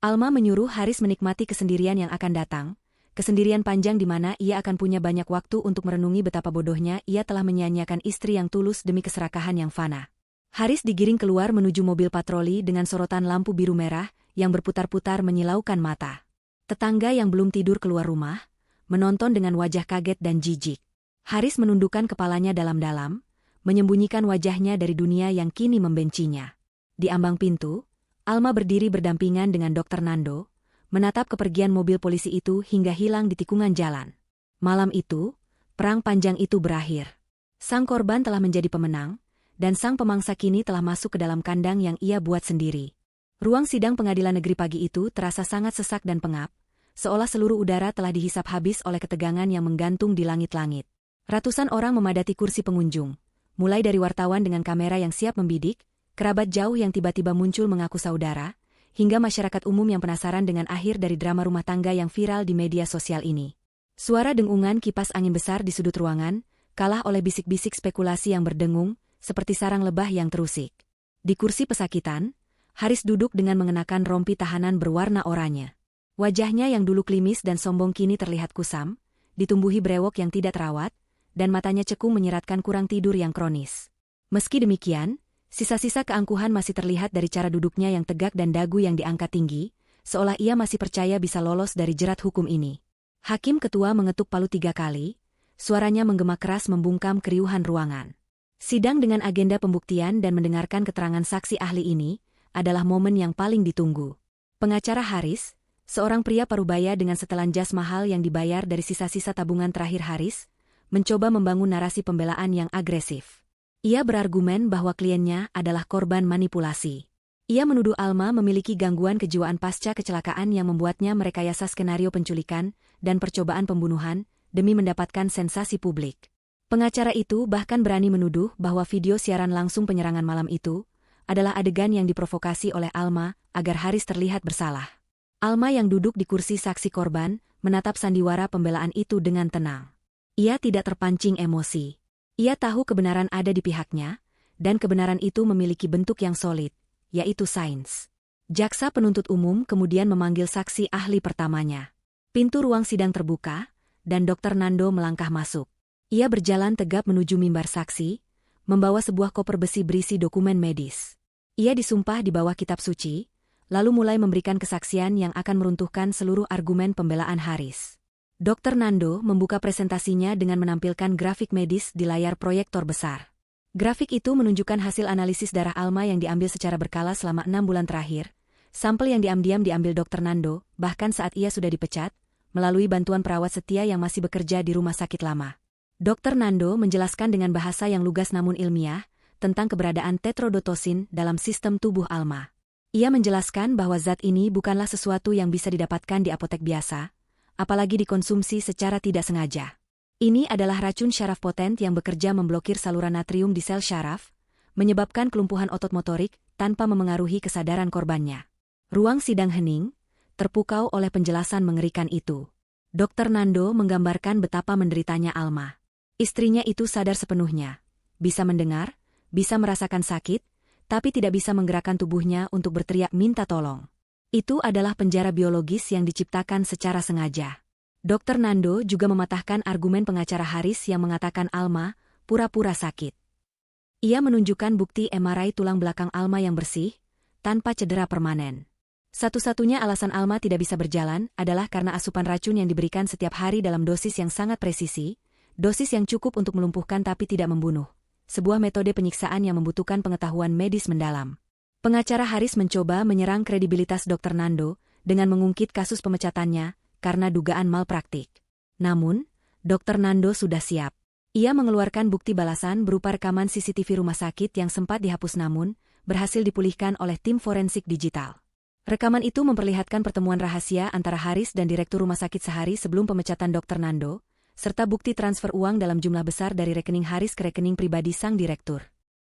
Alma menyuruh Haris menikmati kesendirian yang akan datang, kesendirian panjang di mana ia akan punya banyak waktu untuk merenungi betapa bodohnya ia telah menyia-nyiakan istri yang tulus demi keserakahan yang fana. Haris digiring keluar menuju mobil patroli dengan sorotan lampu biru merah yang berputar-putar menyilaukan mata. Tetangga yang belum tidur keluar rumah, menonton dengan wajah kaget dan jijik. Haris menundukkan kepalanya dalam-dalam, menyembunyikan wajahnya dari dunia yang kini membencinya. Di ambang pintu, Alma berdiri berdampingan dengan Dr. Nando, menatap kepergian mobil polisi itu hingga hilang di tikungan jalan. Malam itu, perang panjang itu berakhir. Sang korban telah menjadi pemenang, dan sang pemangsa kini telah masuk ke dalam kandang yang ia buat sendiri. Ruang sidang pengadilan negeri pagi itu terasa sangat sesak dan pengap, seolah seluruh udara telah dihisap habis oleh ketegangan yang menggantung di langit-langit. Ratusan orang memadati kursi pengunjung, mulai dari wartawan dengan kamera yang siap membidik, kerabat jauh yang tiba-tiba muncul mengaku saudara, hingga masyarakat umum yang penasaran dengan akhir dari drama rumah tangga yang viral di media sosial ini. Suara dengungan kipas angin besar di sudut ruangan, kalah oleh bisik-bisik spekulasi yang berdengung, seperti sarang lebah yang terusik. Di kursi pesakitan, Haris duduk dengan mengenakan rompi tahanan berwarna oranye. Wajahnya yang dulu klimis dan sombong kini terlihat kusam, ditumbuhi brewok yang tidak terawat, dan matanya cekung menyeratkan kurang tidur yang kronis. Meski demikian, sisa-sisa keangkuhan masih terlihat dari cara duduknya yang tegak dan dagu yang diangkat tinggi, seolah ia masih percaya bisa lolos dari jerat hukum ini. Hakim ketua mengetuk palu 3 kali, suaranya menggema keras membungkam keriuhan ruangan. Sidang dengan agenda pembuktian dan mendengarkan keterangan saksi ahli ini adalah momen yang paling ditunggu. Pengacara Haris, seorang pria parubaya dengan setelan jas mahal yang dibayar dari sisa-sisa tabungan terakhir Haris, mencoba membangun narasi pembelaan yang agresif. Ia berargumen bahwa kliennya adalah korban manipulasi. Ia menuduh Alma memiliki gangguan kejiwaan pasca kecelakaan yang membuatnya merekayasa skenario penculikan dan percobaan pembunuhan demi mendapatkan sensasi publik. Pengacara itu bahkan berani menuduh bahwa video siaran langsung penyerangan malam itu adalah adegan yang diprovokasi oleh Alma agar Haris terlihat bersalah. Alma yang duduk di kursi saksi korban menatap sandiwara pembelaan itu dengan tenang. Ia tidak terpancing emosi. Ia tahu kebenaran ada di pihaknya, dan kebenaran itu memiliki bentuk yang solid, yaitu sains. Jaksa penuntut umum kemudian memanggil saksi ahli pertamanya. Pintu ruang sidang terbuka, dan Dr. Nando melangkah masuk. Ia berjalan tegap menuju mimbar saksi, membawa sebuah koper besi berisi dokumen medis. Ia disumpah di bawah kitab suci, lalu mulai memberikan kesaksian yang akan meruntuhkan seluruh argumen pembelaan Haris. Dr. Nando membuka presentasinya dengan menampilkan grafik medis di layar proyektor besar. Grafik itu menunjukkan hasil analisis darah Alma yang diambil secara berkala selama 6 bulan terakhir, sampel yang diam-diam diambil Dr. Nando, bahkan saat ia sudah dipecat, melalui bantuan perawat setia yang masih bekerja di rumah sakit lama. Dr. Nando menjelaskan dengan bahasa yang lugas namun ilmiah, tentang keberadaan tetrodotosin dalam sistem tubuh Alma. Ia menjelaskan bahwa zat ini bukanlah sesuatu yang bisa didapatkan di apotek biasa, apalagi dikonsumsi secara tidak sengaja. Ini adalah racun syaraf potent yang bekerja memblokir saluran natrium di sel syaraf, menyebabkan kelumpuhan otot motorik tanpa memengaruhi kesadaran korbannya. Ruang sidang hening, terpukau oleh penjelasan mengerikan itu. Dr. Nando menggambarkan betapa menderitanya Alma. Istrinya itu sadar sepenuhnya, bisa mendengar, bisa merasakan sakit, tapi tidak bisa menggerakkan tubuhnya untuk berteriak minta tolong. Itu adalah penjara biologis yang diciptakan secara sengaja. Dr. Nando juga mematahkan argumen pengacara Haris yang mengatakan Alma pura-pura sakit. Ia menunjukkan bukti MRI tulang belakang Alma yang bersih, tanpa cedera permanen. Satu-satunya alasan Alma tidak bisa berjalan adalah karena asupan racun yang diberikan setiap hari dalam dosis yang sangat presisi, dosis yang cukup untuk melumpuhkan tapi tidak membunuh. Sebuah metode penyiksaan yang membutuhkan pengetahuan medis mendalam. Pengacara Haris mencoba menyerang kredibilitas Dr. Nando dengan mengungkit kasus pemecatannya karena dugaan malpraktik. Namun, Dr. Nando sudah siap. Ia mengeluarkan bukti balasan berupa rekaman CCTV rumah sakit yang sempat dihapus namun berhasil dipulihkan oleh tim forensik digital. Rekaman itu memperlihatkan pertemuan rahasia antara Haris dan direktur rumah sakit sehari sebelum pemecatan Dr. Nando, serta bukti transfer uang dalam jumlah besar dari rekening Haris ke rekening pribadi sang direktur.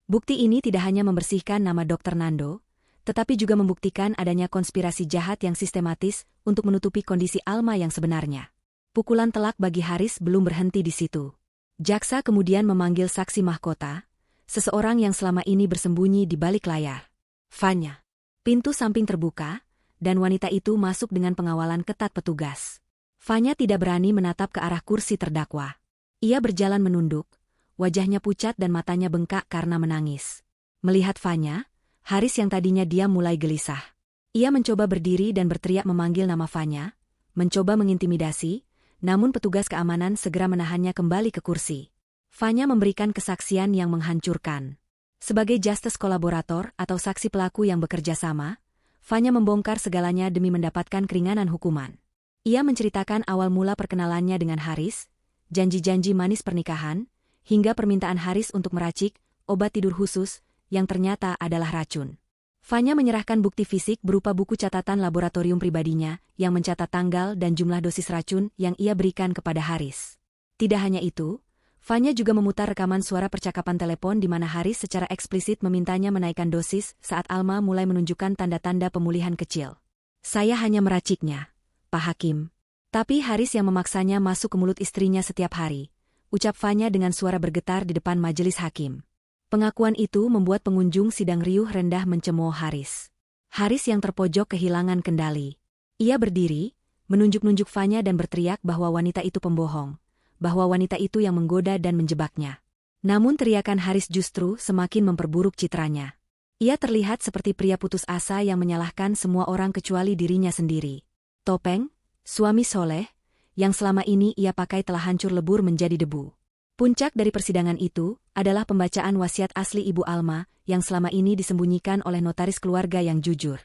Bukti ini tidak hanya membersihkan nama Dr. Nando, tetapi juga membuktikan adanya konspirasi jahat yang sistematis untuk menutupi kondisi Alma yang sebenarnya. Pukulan telak bagi Haris belum berhenti di situ. Jaksa kemudian memanggil saksi mahkota, seseorang yang selama ini bersembunyi di balik layar. Fanya. Pintu samping terbuka, dan wanita itu masuk dengan pengawalan ketat petugas. Fanya tidak berani menatap ke arah kursi terdakwa. Ia berjalan menunduk, wajahnya pucat dan matanya bengkak karena menangis. Melihat Fanya, Haris yang tadinya diam mulai gelisah. Ia mencoba berdiri dan berteriak memanggil nama Fanya, mencoba mengintimidasi, namun petugas keamanan segera menahannya kembali ke kursi. Fanya memberikan kesaksian yang menghancurkan. Sebagai justice kolaborator atau saksi pelaku yang bekerja sama, Fanya membongkar segalanya demi mendapatkan keringanan hukuman. Ia menceritakan awal mula perkenalannya dengan Haris, janji-janji manis pernikahan, hingga permintaan Haris untuk meracik obat tidur khusus yang ternyata adalah racun. Fanya menyerahkan bukti fisik berupa buku catatan laboratorium pribadinya yang mencatat tanggal dan jumlah dosis racun yang ia berikan kepada Haris. Tidak hanya itu, Fanya juga memutar rekaman suara percakapan telepon di mana Haris secara eksplisit memintanya menaikkan dosis saat Alma mulai menunjukkan tanda-tanda pemulihan kecil. Saya hanya meraciknya, Pak Hakim. Tapi Haris yang memaksanya masuk ke mulut istrinya setiap hari, ucap Fanya dengan suara bergetar di depan majelis hakim. Pengakuan itu membuat pengunjung sidang riuh rendah mencemooh Haris. Haris yang terpojok kehilangan kendali. Ia berdiri, menunjuk-nunjuk Fanya dan berteriak bahwa wanita itu pembohong, bahwa wanita itu yang menggoda dan menjebaknya. Namun teriakan Haris justru semakin memperburuk citranya. Ia terlihat seperti pria putus asa yang menyalahkan semua orang kecuali dirinya sendiri. Topeng, suami soleh, yang selama ini ia pakai telah hancur lebur menjadi debu. Puncak dari persidangan itu adalah pembacaan wasiat asli Ibu Alma yang selama ini disembunyikan oleh notaris keluarga yang jujur.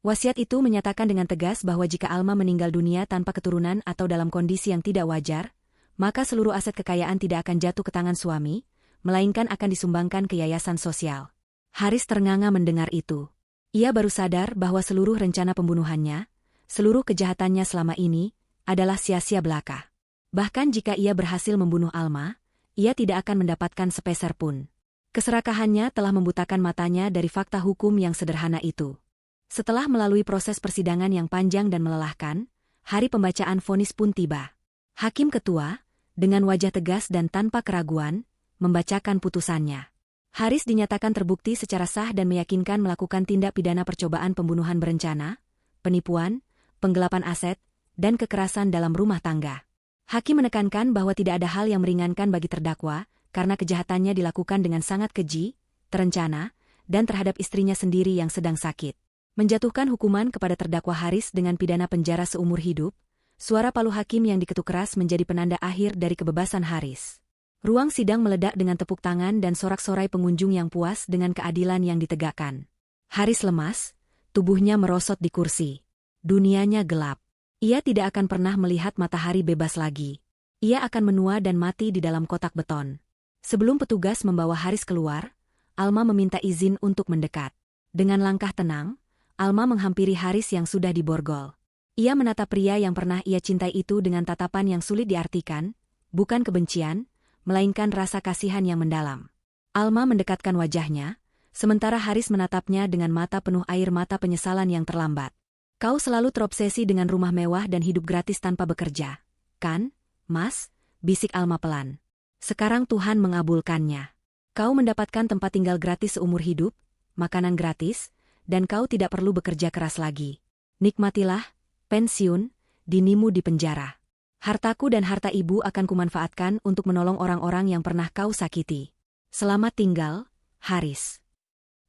Wasiat itu menyatakan dengan tegas bahwa jika Alma meninggal dunia tanpa keturunan atau dalam kondisi yang tidak wajar, maka seluruh aset kekayaan tidak akan jatuh ke tangan suami, melainkan akan disumbangkan ke yayasan sosial. Haris ternganga mendengar itu. Ia baru sadar bahwa seluruh rencana pembunuhannya, seluruh kejahatannya selama ini, adalah sia-sia belaka. Bahkan jika ia berhasil membunuh Alma, ia tidak akan mendapatkan sepeser pun. Keserakahannya telah membutakan matanya dari fakta hukum yang sederhana itu. Setelah melalui proses persidangan yang panjang dan melelahkan, hari pembacaan vonis pun tiba. Hakim ketua, dengan wajah tegas dan tanpa keraguan, membacakan putusannya. Haris dinyatakan terbukti secara sah dan meyakinkan melakukan tindak pidana percobaan pembunuhan berencana, penipuan, penggelapan aset, dan kekerasan dalam rumah tangga. Hakim menekankan bahwa tidak ada hal yang meringankan bagi terdakwa, karena kejahatannya dilakukan dengan sangat keji, terencana, dan terhadap istrinya sendiri yang sedang sakit. Menjatuhkan hukuman kepada terdakwa Haris dengan pidana penjara seumur hidup, suara palu hakim yang diketuk keras menjadi penanda akhir dari kebebasan Haris. Ruang sidang meledak dengan tepuk tangan dan sorak-sorai pengunjung yang puas dengan keadilan yang ditegakkan. Haris lemas, tubuhnya merosot di kursi. Dunianya gelap. Ia tidak akan pernah melihat matahari bebas lagi. Ia akan menua dan mati di dalam kotak beton. Sebelum petugas membawa Haris keluar, Alma meminta izin untuk mendekat. Dengan langkah tenang, Alma menghampiri Haris yang sudah diborgol. Ia menatap pria yang pernah ia cintai itu dengan tatapan yang sulit diartikan, bukan kebencian, melainkan rasa kasihan yang mendalam. Alma mendekatkan wajahnya, sementara Haris menatapnya dengan mata penuh air mata penyesalan yang terlambat. Kau selalu terobsesi dengan rumah mewah dan hidup gratis tanpa bekerja, kan, Mas? Bisik Alma pelan. Sekarang Tuhan mengabulkannya. Kau mendapatkan tempat tinggal gratis seumur hidup, makanan gratis, dan kau tidak perlu bekerja keras lagi. Nikmatilah, pensiun, dinimu di penjara. Hartaku dan harta ibu akan kumanfaatkan untuk menolong orang-orang yang pernah kau sakiti. Selamat tinggal, Haris.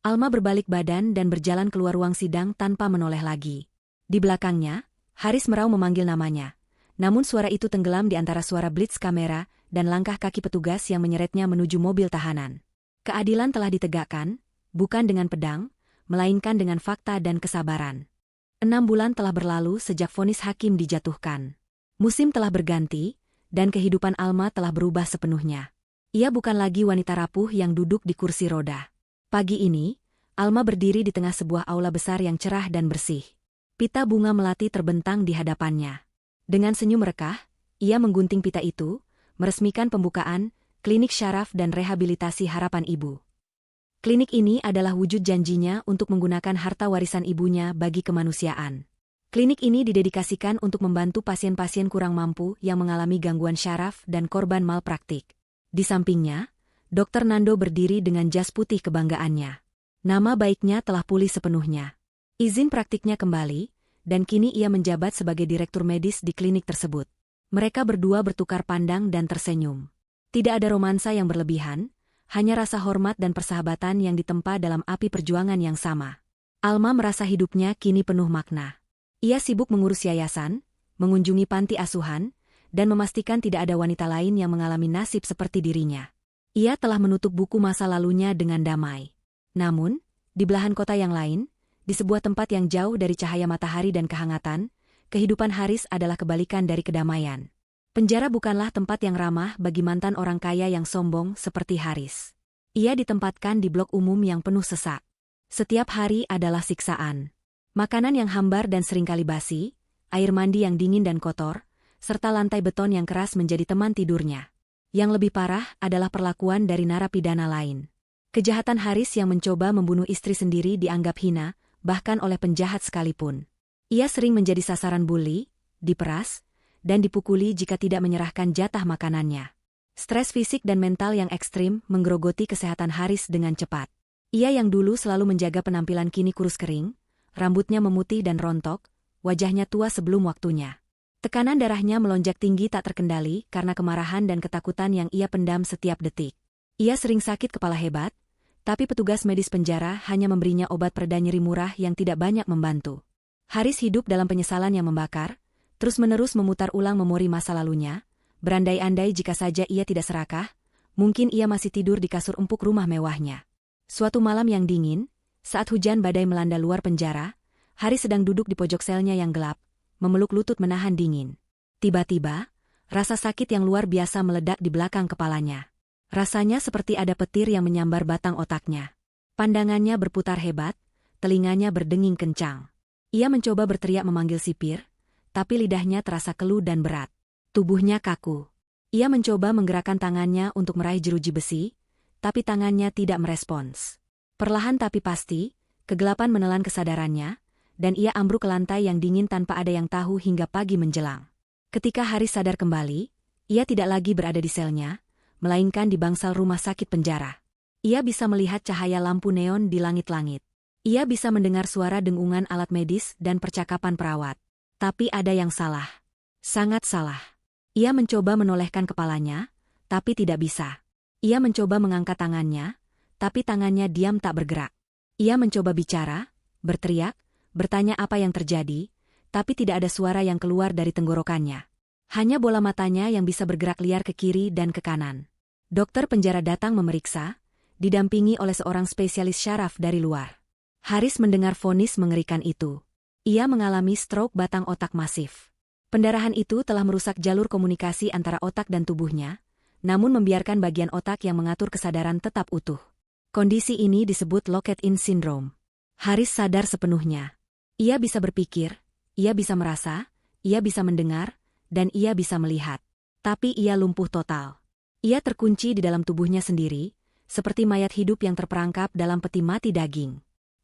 Alma berbalik badan dan berjalan keluar ruang sidang tanpa menoleh lagi. Di belakangnya, Haris merau memanggil namanya. Namun suara itu tenggelam di antara suara blitz kamera dan langkah kaki petugas yang menyeretnya menuju mobil tahanan. Keadilan telah ditegakkan, bukan dengan pedang, melainkan dengan fakta dan kesabaran. 6 bulan telah berlalu sejak vonis hakim dijatuhkan. Musim telah berganti, dan kehidupan Alma telah berubah sepenuhnya. Ia bukan lagi wanita rapuh yang duduk di kursi roda. Pagi ini, Alma berdiri di tengah sebuah aula besar yang cerah dan bersih. Pita bunga melati terbentang di hadapannya. Dengan senyum rekah, ia menggunting pita itu, meresmikan pembukaan Klinik Syaraf dan Rehabilitasi Harapan Ibu. Klinik ini adalah wujud janjinya untuk menggunakan harta warisan ibunya bagi kemanusiaan. Klinik ini didedikasikan untuk membantu pasien-pasien kurang mampu yang mengalami gangguan syaraf dan korban malpraktik. Di sampingnya, Dr. Nando berdiri dengan jas putih kebanggaannya. Nama baiknya telah pulih sepenuhnya. Izin praktiknya kembali, dan kini ia menjabat sebagai direktur medis di klinik tersebut. Mereka berdua bertukar pandang dan tersenyum. Tidak ada romansa yang berlebihan, hanya rasa hormat dan persahabatan yang ditempa dalam api perjuangan yang sama. Alma merasa hidupnya kini penuh makna. Ia sibuk mengurus yayasan, mengunjungi panti asuhan, dan memastikan tidak ada wanita lain yang mengalami nasib seperti dirinya. Ia telah menutup buku masa lalunya dengan damai. Namun, di belahan kota yang lain, di sebuah tempat yang jauh dari cahaya matahari dan kehangatan, kehidupan Haris adalah kebalikan dari kedamaian. Penjara bukanlah tempat yang ramah bagi mantan orang kaya yang sombong seperti Haris. Ia ditempatkan di blok umum yang penuh sesak. Setiap hari adalah siksaan. Makanan yang hambar dan seringkali basi, air mandi yang dingin dan kotor, serta lantai beton yang keras menjadi teman tidurnya. Yang lebih parah adalah perlakuan dari narapidana lain. Kejahatan Haris yang mencoba membunuh istri sendiri dianggap hina, bahkan oleh penjahat sekalipun. Ia sering menjadi sasaran bully, diperas, dan dipukuli jika tidak menyerahkan jatah makanannya. Stres fisik dan mental yang ekstrim menggerogoti kesehatan Haris dengan cepat. Ia yang dulu selalu menjaga penampilan kini kurus kering, rambutnya memutih dan rontok, wajahnya tua sebelum waktunya. Tekanan darahnya melonjak tinggi tak terkendali karena kemarahan dan ketakutan yang ia pendam setiap detik. Ia sering sakit kepala hebat, tapi petugas medis penjara hanya memberinya obat pereda nyeri murah yang tidak banyak membantu. Haris hidup dalam penyesalan yang membakar, terus-menerus memutar ulang memori masa lalunya, berandai-andai jika saja ia tidak serakah, mungkin ia masih tidur di kasur empuk rumah mewahnya. Suatu malam yang dingin, saat hujan badai melanda luar penjara, Haris sedang duduk di pojok selnya yang gelap, memeluk lutut menahan dingin. Tiba-tiba, rasa sakit yang luar biasa meledak di belakang kepalanya. Rasanya seperti ada petir yang menyambar batang otaknya. Pandangannya berputar hebat, telinganya berdenging kencang. Ia mencoba berteriak memanggil sipir, tapi lidahnya terasa keluh dan berat. Tubuhnya kaku. Ia mencoba menggerakkan tangannya untuk meraih jeruji besi, tapi tangannya tidak merespons. Perlahan tapi pasti, kegelapan menelan kesadarannya, dan ia ambruk ke lantai yang dingin tanpa ada yang tahu hingga pagi menjelang. Ketika Haris sadar kembali, ia tidak lagi berada di selnya, melainkan di bangsal rumah sakit penjara. Ia bisa melihat cahaya lampu neon di langit-langit. Ia bisa mendengar suara dengungan alat medis dan percakapan perawat. Tapi ada yang salah. Sangat salah. Ia mencoba menolehkan kepalanya, tapi tidak bisa. Ia mencoba mengangkat tangannya, tapi tangannya diam tak bergerak. Ia mencoba bicara, berteriak, bertanya apa yang terjadi, tapi tidak ada suara yang keluar dari tenggorokannya. Hanya bola matanya yang bisa bergerak liar ke kiri dan ke kanan. Dokter penjara datang memeriksa, didampingi oleh seorang spesialis syaraf dari luar. Haris mendengar vonis mengerikan itu. Ia mengalami stroke batang otak masif. Pendarahan itu telah merusak jalur komunikasi antara otak dan tubuhnya, namun membiarkan bagian otak yang mengatur kesadaran tetap utuh. Kondisi ini disebut locked-in syndrome. Haris sadar sepenuhnya. Ia bisa berpikir, ia bisa merasa, ia bisa mendengar, dan ia bisa melihat. Tapi ia lumpuh total. Ia terkunci di dalam tubuhnya sendiri, seperti mayat hidup yang terperangkap dalam peti mati daging.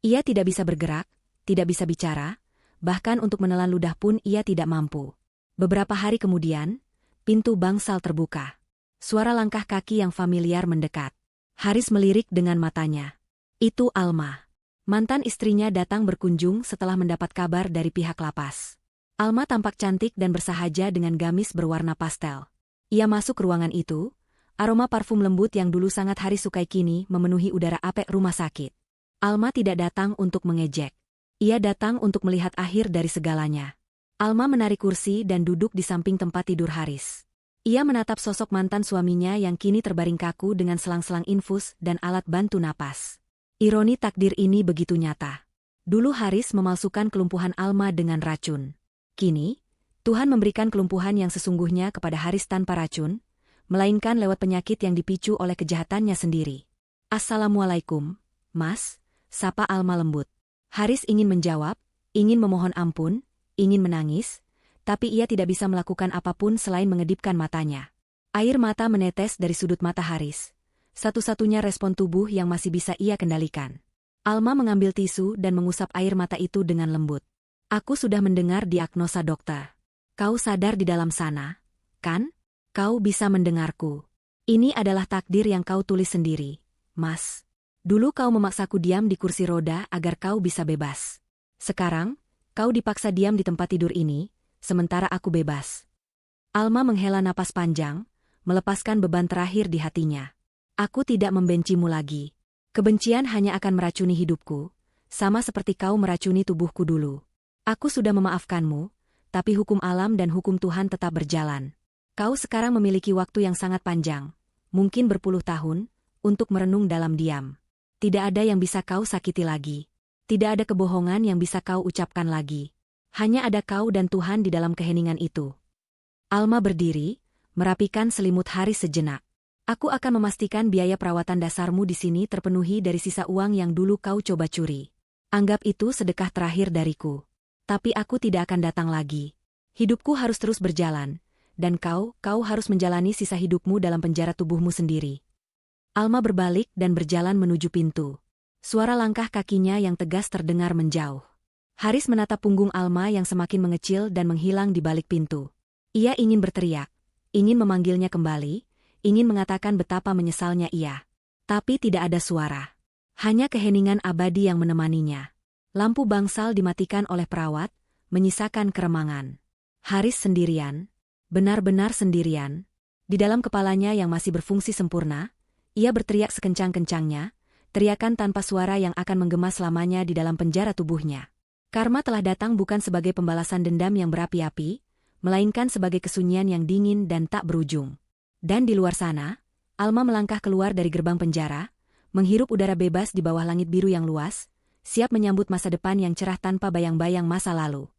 Ia tidak bisa bergerak, tidak bisa bicara, bahkan untuk menelan ludah pun ia tidak mampu. Beberapa hari kemudian, pintu bangsal terbuka. Suara langkah kaki yang familiar mendekat. Haris melirik dengan matanya. Itu Alma. Mantan istrinya datang berkunjung setelah mendapat kabar dari pihak lapas. Alma tampak cantik dan bersahaja dengan gamis berwarna pastel. Ia masuk ke ruangan itu, aroma parfum lembut yang dulu sangat Haris sukai kini memenuhi udara apek rumah sakit. Alma tidak datang untuk mengejek. Ia datang untuk melihat akhir dari segalanya. Alma menarik kursi dan duduk di samping tempat tidur Haris. Ia menatap sosok mantan suaminya yang kini terbaring kaku dengan selang-selang infus dan alat bantu napas. Ironi takdir ini begitu nyata. Dulu Haris memalsukan kelumpuhan Alma dengan racun. Kini, Tuhan memberikan kelumpuhan yang sesungguhnya kepada Haris tanpa racun, melainkan lewat penyakit yang dipicu oleh kejahatannya sendiri. "Assalamualaikum, Mas," sapa Alma lembut. Haris ingin menjawab, ingin memohon ampun, ingin menangis, tapi ia tidak bisa melakukan apapun selain mengedipkan matanya. Air mata menetes dari sudut mata Haris, satu-satunya respon tubuh yang masih bisa ia kendalikan. Alma mengambil tisu dan mengusap air mata itu dengan lembut. "Aku sudah mendengar diagnosa dokter. Kau sadar di dalam sana, kan? Kau bisa mendengarku. Ini adalah takdir yang kau tulis sendiri, Mas. Dulu kau memaksaku diam di kursi roda agar kau bisa bebas. Sekarang, kau dipaksa diam di tempat tidur ini, sementara aku bebas." Alma menghela napas panjang, melepaskan beban terakhir di hatinya. "Aku tidak membencimu lagi. Kebencian hanya akan meracuni hidupku, sama seperti kau meracuni tubuhku dulu. Aku sudah memaafkanmu, tapi hukum alam dan hukum Tuhan tetap berjalan. Kau sekarang memiliki waktu yang sangat panjang, mungkin berpuluh tahun, untuk merenung dalam diam. Tidak ada yang bisa kau sakiti lagi. Tidak ada kebohongan yang bisa kau ucapkan lagi. Hanya ada kau dan Tuhan di dalam keheningan itu." Alma berdiri, merapikan selimut Haris sejenak. "Aku akan memastikan biaya perawatan dasarmu di sini terpenuhi dari sisa uang yang dulu kau coba curi. Anggap itu sedekah terakhir dariku. Tapi aku tidak akan datang lagi. Hidupku harus terus berjalan, dan kau harus menjalani sisa hidupmu dalam penjara tubuhmu sendiri." Alma berbalik dan berjalan menuju pintu. Suara langkah kakinya yang tegas terdengar menjauh. Haris menatap punggung Alma yang semakin mengecil dan menghilang di balik pintu. Ia ingin berteriak, ingin memanggilnya kembali, ingin mengatakan betapa menyesalnya ia. Tapi tidak ada suara. Hanya keheningan abadi yang menemaninya. Lampu bangsal dimatikan oleh perawat, menyisakan keremangan. Haris sendirian, benar-benar sendirian. Di dalam kepalanya yang masih berfungsi sempurna, ia berteriak sekencang-kencangnya, teriakan tanpa suara yang akan menggema selamanya di dalam penjara tubuhnya. Karma telah datang bukan sebagai pembalasan dendam yang berapi-api, melainkan sebagai kesunyian yang dingin dan tak berujung. Dan di luar sana, Alma melangkah keluar dari gerbang penjara, menghirup udara bebas di bawah langit biru yang luas, siap menyambut masa depan yang cerah tanpa bayang-bayang masa lalu.